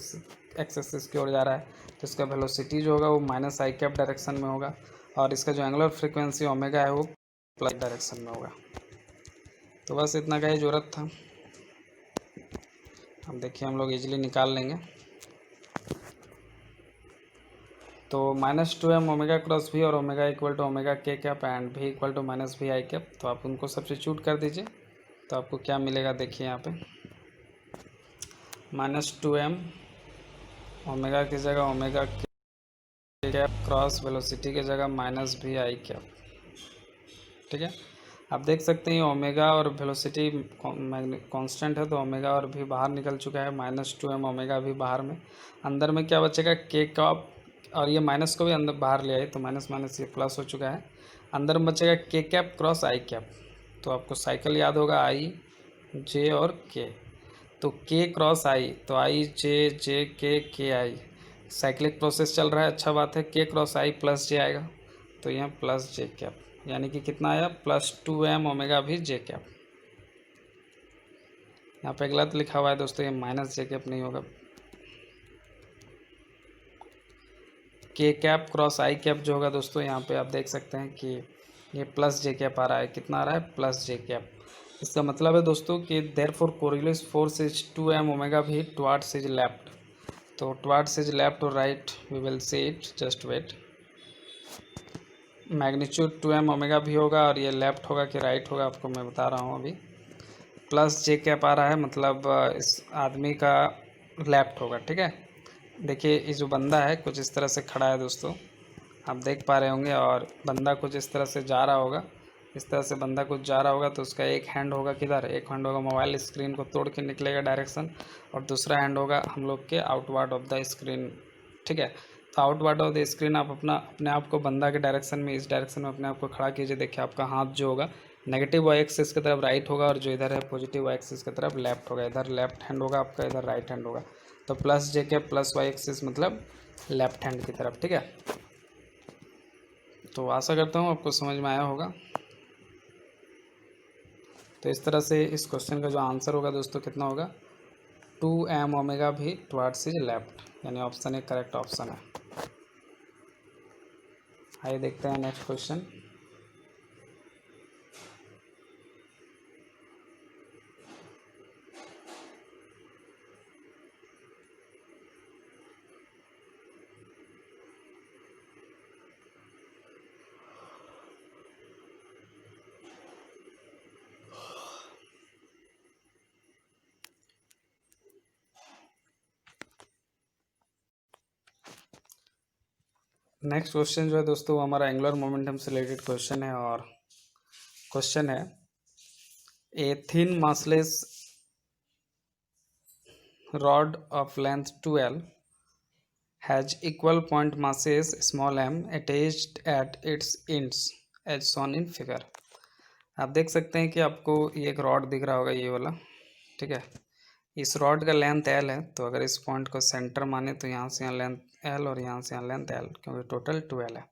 एक्सिस की ओर जा रहा है, तो इसका वेलोसिटी जो होगा वो माइनस आई कैप डायरेक्शन में होगा, और इसका जो एंगुलर फ्रीक्वेंसी ओमेगा है वो प्लस डायरेक्शन में होगा। तो बस इतना का ही ज़रूरत था। अब देखिए हम लोग इजीली निकाल लेंगे। तो -2m ओमेगा क्रॉस v और ओमेगा इक्वल टू ओमेगा के cap and v equal to minus V I cap, तो आप उनको सब्स्टिट्यूट कर दीजिए, तो आपको क्या मिलेगा देखिए यहाँ पे, -2m ओमेगा की जगह ओमेगा के कैप क्रॉस वेलोसिटी की जगह माइनस वी आई कैप, ठीक है। आप देख सकते हैं ओमेगा और वेलोसिटी कांस्टेंट है, तो ओमेगा और भी बाहर निकल चुका है, -2m ओमेगा भी बाहर में, अंदर में क्या बचेगा के कैप, और ये माइनस को भी अंदर बाहर ले आए तो माइनस माइनस ये प्लस हो चुका है, अंदर में बचेगा के कैप क्रॉस आई कैप। तो आपको साइकिल याद होगा आई जे और के, तो के क्रॉस आई, तो आई जे जे के आई, साइक्लिक प्रोसेस चल रहा है, अच्छा बात है। के क्रॉस आई प्लस जे आएगा, तो यहाँ प्लस जे कैप, यानी कि कितना आया +2m ओमेगा भी जे कैप। यहाँ पे गलत लिखा हुआ है दोस्तों, ये माइनस जे कैप नहीं होगा, के कैप क्रॉस आई कैप जो होगा दोस्तों, यहाँ पे आप देख सकते हैं कि ये प्लस जे कैप आ रहा है, कितना आ रहा है प्लस जे कैप। इसका मतलब है दोस्तों कि therefore coriolis force is 2m omega भी टुवार्ड्स इज लेफ्ट। तो टुवार्ड्स इज लेफ्ट और right we will see it, just wait. Magnitude 2m omega भी होगा और ये लेफ्ट होगा कि राइट होगा आपको मैं बता रहा हूँ अभी। प्लस जे कैप आ रहा है, मतलब इस आदमी का लेफ्ट होगा, ठीक है। देखिए ये जो बंदा है कुछ इस तरह से खड़ा है दोस्तों, आप देख पा रहे होंगे, और बंदा कुछ इस तरह से जा रहा होगा, इस तरह से बंदा कुछ जा रहा होगा। तो उसका एक हैंड होगा किधर, एक हैंड होगा मोबाइल स्क्रीन को तोड़ के निकलेगा डायरेक्शन, और दूसरा हैंड होगा हम लोग के आउटवर्ड ऑफ द स्क्रीन, ठीक है। तो आउटवर्ड ऑफ द स्क्रीन आप अपने आप को बंदा के डायरेक्शन में, इस डायरेक्शन में अपने आप को खड़ा कीजिए। देखिए आपका हाथ जो होगा नेगेटिव वाई एक्सिस की तरफ राइट होगा, और जो इधर है पॉजिटिव वाई एक्सिस की तरफ लेफ्ट होगा। इधर लेफ्ट हैंड होगा आपका, इधर राइट हैंड होगा। तो प्लस जे के प्लस वाई एक्सिस मतलब लेफ्ट हैंड की तरफ, ठीक है। तो आशा करता हूँ आपको समझ में आया होगा। तो इस तरह से इस क्वेश्चन का जो आंसर होगा दोस्तों कितना होगा, 2m ओमेगा भी टुवार्ड्स इज लेफ्ट, यानी ऑप्शन ए करेक्ट ऑप्शन है। आइए देखते हैं नेक्स्ट क्वेश्चन। नेक्स्ट क्वेश्चन जो है दोस्तों वो हमारा एंगुलर मोमेंटम से रिलेटेड क्वेश्चन है, और क्वेश्चन है a thin massless rod of length 2L has equal point masses small m attached at its ends as shown in figure। आप देख सकते हैं कि आपको ये एक रॉड दिख रहा होगा, ये वाला, ठीक है। इस रॉड का लेंथ L है, तो अगर इस पॉइंट को सेंटर माने तो यहाँ से यहाँ लेंथ L और यहाँ से यहाँ लेंथ L, क्योंकि टोटल 2L है।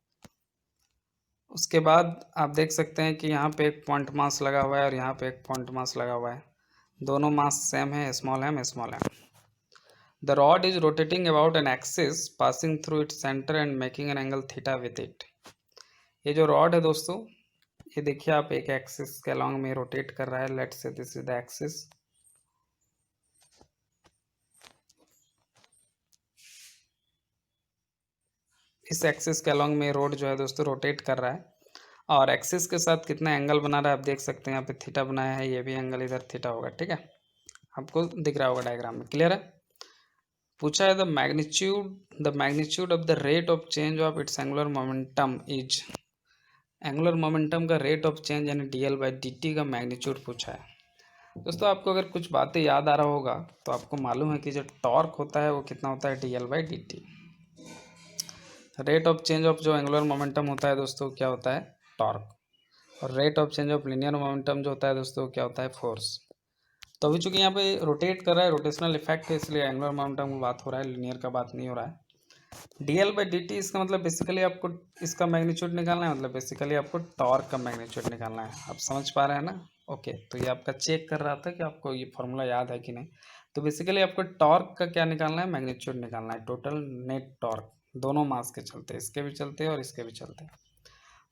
उसके बाद आप देख सकते हैं कि यहाँ पे एक पॉइंट मास लगा हुआ है और यहाँ पे एक पॉइंट मास लगा हुआ है, दोनों मास सेम है, small M small M. The rod is rotating about an axis passing through its center and making an angle theta with it। ये जो रॉड है दोस्तों, ये देखिए आप एक एक्सिस के अलॉन्ग में रोटेट कर रहा है। Let's say this is the axis. इस एक्सिस के अलॉन्ग में रोड जो है दोस्तों रोटेट कर रहा है, और एक्सिस के साथ कितना एंगल बना रहा है आप देख सकते हैं। यहाँ पे थीटा बनाया है, ये भी एंगल इधर थीटा होगा, ठीक है। आपको दिख रहा होगा डायग्राम में, क्लियर है। पूछा है the magnitude of the rate of change of its angular momentum is. Angular momentum का रेट ऑफ चेंज यानी dl/dt का मैग्नीट्यूड पूछा है। दोस्तों आपको अगर कुछ बातें याद आ रहा होगा तो आपको मालूम है कि जो टॉर्क होता है वो कितना होता है, dl/dt। Rate of change of जो एंगुलर मोमेंटम होता है दोस्तों क्या होता है, टॉर्क। और rate of change of linear momentum जो होता है दोस्तों क्या होता है, फोर्स। तो अभी चूंकि यहाँ पे रोटेट कर रहा है, रोटेशनल इफेक्ट है, इसलिए एंगुलर मोमेंटम की बात हो रहा है, लीनियर का बात नहीं हो रहा है। dl/dt इसका मतलब बेसिकली आपको इसका मैग्नीट्यूड निकालना है, मतलब बेसिकली आपको टॉर्क का मैग्नीट्यूड निकालना है। आप समझ पा रहे हैं ना। ओके, तो ये आपका चेक कर रहा था कि आपको ये फॉर्मूला याद है कि नहीं। तो बेसिकली आपको टॉर्क का क्या निकालना है, मैग्नीट्यूड निकालना है, टोटल नेट टॉर्क, दोनों मास के चलते, इसके भी चलते और इसके भी चलते।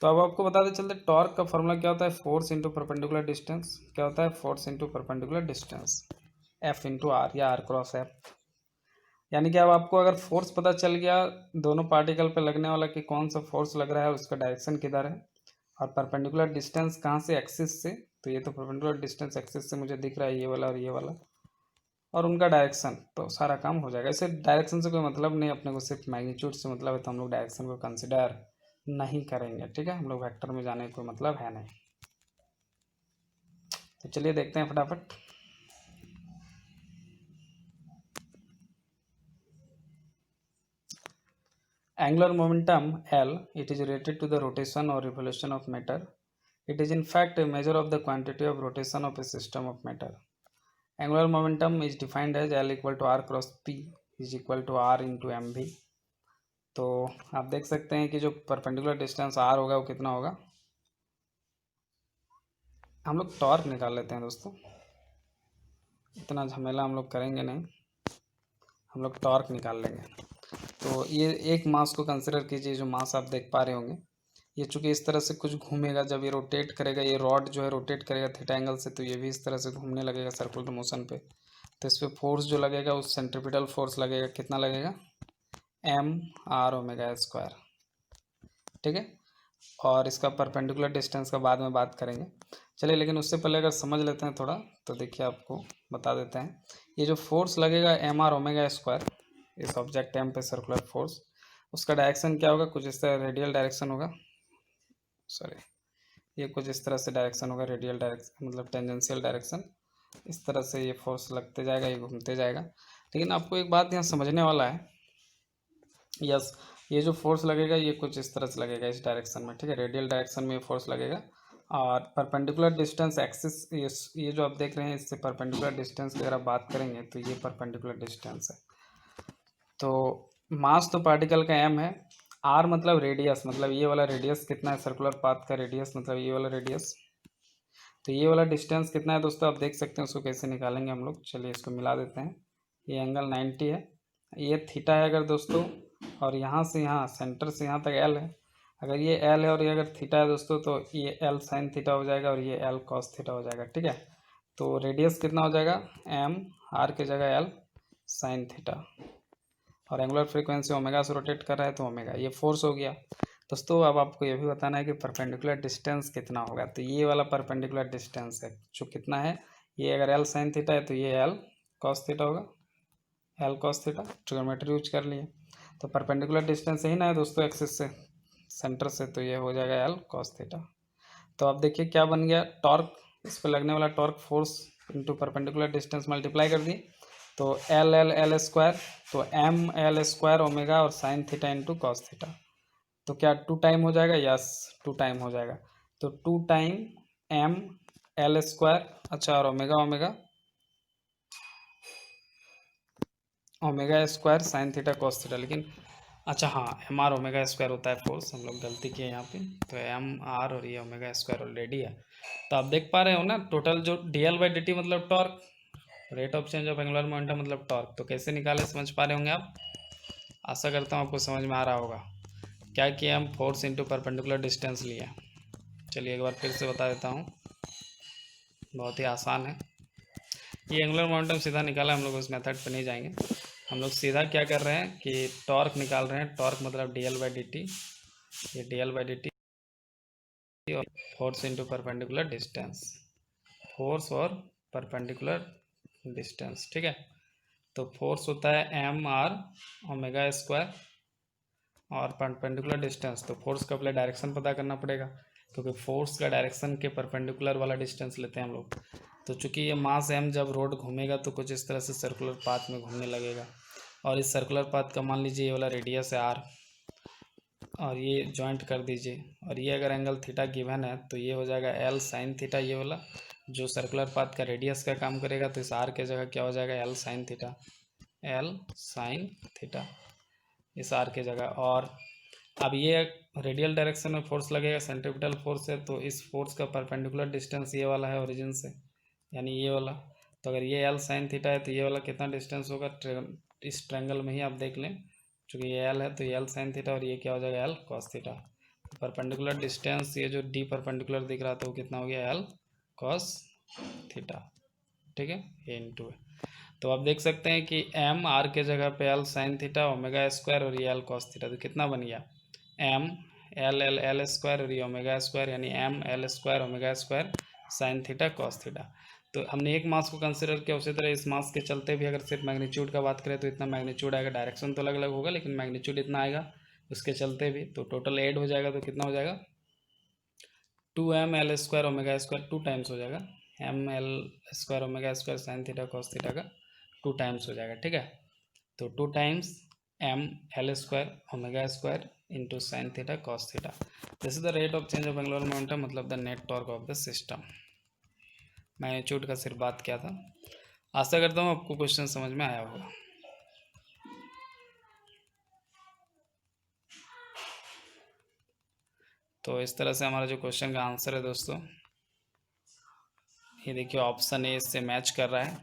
तो अब आपको बताते चलते टॉर्क का फॉर्मूला क्या होता है, फोर्स इंटू परपेंडिकुलर डिस्टेंस। क्या होता है, force into perpendicular distance, F into R या आर क्रॉस एफ। यानी कि अब आपको अगर फोर्स पता चल गया दोनों पार्टिकल पे लगने वाला कि कौन सा फोर्स लग रहा है, उसका डायरेक्शन किधर है, और परपेंडिकुलर डिस्टेंस कहाँ से, एक्सिस से। तो ये तो परपेंडिकुलर डिस्टेंस एक्सिस से मुझे दिख रहा है, ये वाला और ये वाला, और उनका डायरेक्शन, तो सारा काम हो जाएगा। इसे डायरेक्शन से कोई मतलब नहीं, अपने को सिर्फ मैग्नीट्यूड से मतलब है, तो हम लोग डायरेक्शन को कंसिडर नहीं करेंगे, ठीक है। हम लोग वेक्टर में जाने का कोई मतलब है नहीं। तो चलिए देखते हैं फटाफट। Angular momentum L, it is related to the rotation or revolution of matter. It is in fact a measure of the quantity of rotation of a system of matter. Angular momentum is defined as L equal to R cross P is equal to R into mv। तो आप देख सकते हैं कि जो perpendicular distance R होगा वो कितना होगा। हम लोग टॉर्क निकाल लेते हैं दोस्तों, इतना झमेला हम लोग करेंगे नहीं, हम लोग टॉर्क निकाल लेंगे। तो ये एक मास को कंसिडर कीजिए, जो मास आप देख पा रहे होंगे ये चूँकि इस तरह से कुछ घूमेगा, जब ये रोटेट करेगा, ये रॉड जो है रोटेट करेगा थीटा एंगल से, तो ये भी इस तरह से घूमने लगेगा सर्कुलर मोशन पे। तो इस पर फोर्स जो लगेगा उस सेंट्रीपिटल फोर्स लगेगा, कितना लगेगा, mr⍵²। ठीक है, और इसका परपेंडिकुलर डिस्टेंस का बाद में बात करेंगे। चलिए, लेकिन उससे पहले अगर समझ लेते हैं थोड़ा, तो देखिए आपको बता देते हैं। ये जो फोर्स लगेगा mr⍵², इस ऑब्जेक्ट एम पे सर्कुलर फोर्स, उसका डायरेक्शन क्या होगा, कुछ इस तरह रेडियल डायरेक्शन होगा, सॉरी, ये कुछ इस तरह से डायरेक्शन होगा, रेडियल डायरेक्शन मतलब टेंजेंशियल डायरेक्शन। इस तरह से ये फोर्स लगते जाएगा, ये घूमते जाएगा। लेकिन आपको एक बात यहाँ समझने वाला है, यस, ये जो फोर्स लगेगा ये कुछ इस तरह से लगेगा, इस डायरेक्शन में, ठीक है, रेडियल डायरेक्शन में ये फोर्स लगेगा। और परपेंडिकुलर डिस्टेंस एक्सिस, ये जो आप देख रहे हैं, इससे परपेंडिकुलर डिस्टेंस की अगर आप बात करेंगे तो ये परपेंडिकुलर डिस्टेंस है। तो मास तो पार्टिकल का m है, r मतलब रेडियस, मतलब ये वाला रेडियस कितना है, सर्कुलर पाथ का रेडियस मतलब ये वाला रेडियस। तो ये वाला डिस्टेंस कितना है दोस्तों, आप देख सकते हैं, उसको कैसे निकालेंगे हम लोग। चलिए इसको मिला देते हैं। ये एंगल 90 है, ये थीटा है अगर दोस्तों, और यहाँ से यहाँ सेंटर से यहाँ तक एल है। अगर ये एल है और ये अगर थीटा है दोस्तों, तो ये एल साइन थीटा हो जाएगा और ये एल कॉस थीटा हो जाएगा। ठीक है, तो रेडियस कितना हो जाएगा, एम, आर की जगह एल साइन थीटा, और एंगुलर फ्रीक्वेंसी ओमेगा से रोटेट कर रहा है तो ओमेगा, ये फोर्स हो गया। दोस्तों अब आपको ये भी बताना है कि परपेंडिकुलर डिस्टेंस कितना होगा। तो ये वाला परपेंडिकुलर डिस्टेंस है जो कितना है, ये अगर एल साइन थीटा है तो ये एल कॉस थीटा होगा, L cos theta, trigonometry use कर लिए। तो परपेंडिकुलर डिस्टेंस यही ना है दोस्तों, एक्सिस से सेंटर से, तो ये हो जाएगा एल कॉस थीटा। तो अब देखिए क्या बन गया, टॉर्क, इस पर लगने वाला torque force into perpendicular distance multiply कर दिए, तो एल एल एल स्क्वायर, तो एम एल स्क्वायर ओमेगा और sine theta into cos theta. तो क्या 2 टाइम हो जाएगा, यस 2 टाइम हो जाएगा। तो 2 टाइम एम एल स्क्वायर, अच्छा, और omega omega omega square sine theta cos theta, लेकिन अच्छा हाँ, एम आर ओमेगा स्क्वायर होता है फोर्स, हम लोग गलती किए यहाँ पे। तो एम आर और ये ओमेगा स्क्वायर ऑलरेडी है। तो आप देख पा रहे हो ना, टोटल जो D L by D T मतलब torque, rate of change of angular momentum मतलब टॉर्क, तो कैसे निकाले समझ पा रहे होंगे आप। आशा करता हूँ आपको समझ में आ रहा होगा। क्या किया, हम फोर्स इंटू परपेंडिकुलर डिस्टेंस लिए। चलिए एक बार फिर से बता देता हूँ, बहुत ही आसान है। ये एंगुलर मोमेंटम सीधा निकाला, हम लोग उस मेथड पे नहीं जाएंगे। हम लोग सीधा क्या कर रहे हैं कि टॉर्क निकाल रहे हैं। टॉर्क मतलब D L by D T, ये D L by D T और force into perpendicular distance, force और परपेंडिकुलर डिस्टेंस। ठीक है, तो फोर्स होता है एम आर ओमेगा स्क्वायर और परपेंडिकुलर डिस्टेंस, तो फोर्स का पहले डायरेक्शन पता करना पड़ेगा, क्योंकि फोर्स का डायरेक्शन के परपेंडिकुलर वाला डिस्टेंस लेते हैं हम लोग। तो चूंकि ये मास एम जब रोड घूमेगा तो कुछ इस तरह से सर्कुलर पाथ में घूमने लगेगा, और इस सर्कुलर पाथ का मान लीजिए ये वाला रेडियस है आर, और ये जॉइंट कर दीजिए, और ये अगर एंगल थीटा गिवन है तो ये हो जाएगा एल साइन थीटा, ये वाला जो सर्कुलर पाथ का रेडियस का काम करेगा, तो इस आर के जगह क्या हो जाएगा, L sine theta, L sine theta इस आर के जगह। और अब ये रेडियल डायरेक्शन में फोर्स लगेगा, सेंट्रीपिटल फोर्स है, तो इस फोर्स का परपेंडिकुलर डिस्टेंस ये वाला है ओरिजिन से, यानी ये वाला। तो अगर ये एल साइन थीटा है तो ये वाला कितना डिस्टेंस होगा, इस ट्रायंगल में ही आप देख लें, चूँकि ये एल है तो ये एल साइन थीटा और ये क्या हो जाएगा, L cos theta. Perpendicular distance ये जो डी परपेंडिकुलर दिख रहा था वो कितना हो गया, एल कॉस थीटा। ठीक है, ये इंटू है। तो आप देख सकते हैं कि एम आर के जगह पे L sine theta omega square और ये एल कॉस थीटा, तो कितना बन गया, M L L L square और ये ओमेगा स्क्वायर, यानी M L square omega square sine theta cos theta. तो हमने एक मास को कंसिडर किया, उसी तरह इस मास के चलते भी अगर सिर्फ मैग्नीट्यूड का बात करें तो इतना मैग्नीट्यूड आएगा, डायरेक्शन तो अलग अलग होगा लेकिन मैग्नीट्यूड इतना आएगा उसके चलते भी। तो टोटल ऐड हो जाएगा तो कितना हो जाएगा, 2m L square omega square 2 times हो जाएगा, M L square omega square sine theta cos theta का 2 टाइम्स हो जाएगा। ठीक है, तो 2 times M L square omega square into sine theta cos theta, this is the rate of change of angular momentum, मतलब the net torque of the system. Magnitude का सिर्फ बात किया था। आशा करता हूँ आपको क्वेश्चन समझ में आया होगा। तो इस तरह से हमारा जो क्वेश्चन का आंसर है दोस्तों, ये देखिए ऑप्शन ए इससे मैच कर रहा है,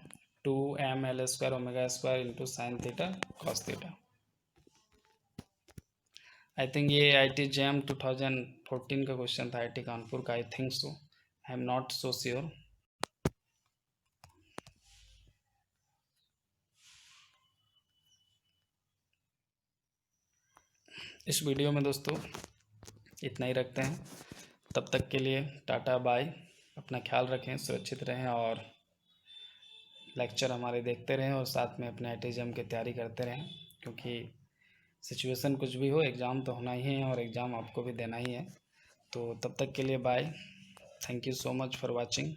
2m L square omega square into sine theta cos theta. I think ये IIT जैम 2014 का क्वेश्चन था, IIT कानपुर का, I think so, I am not so sure. इस वीडियो में दोस्तों इतना ही रखते हैं, तब तक के लिए टाटा बाय, अपना ख्याल रखें, सुरक्षित रहें और लेक्चर हमारे देखते रहें और साथ में अपने IIT जैम की तैयारी करते रहें, क्योंकि सिचुएशन कुछ भी हो एग्ज़ाम तो होना ही है और एग्ज़ाम आपको भी देना ही है। तो तब तक के लिए bye, thank you so much for watching.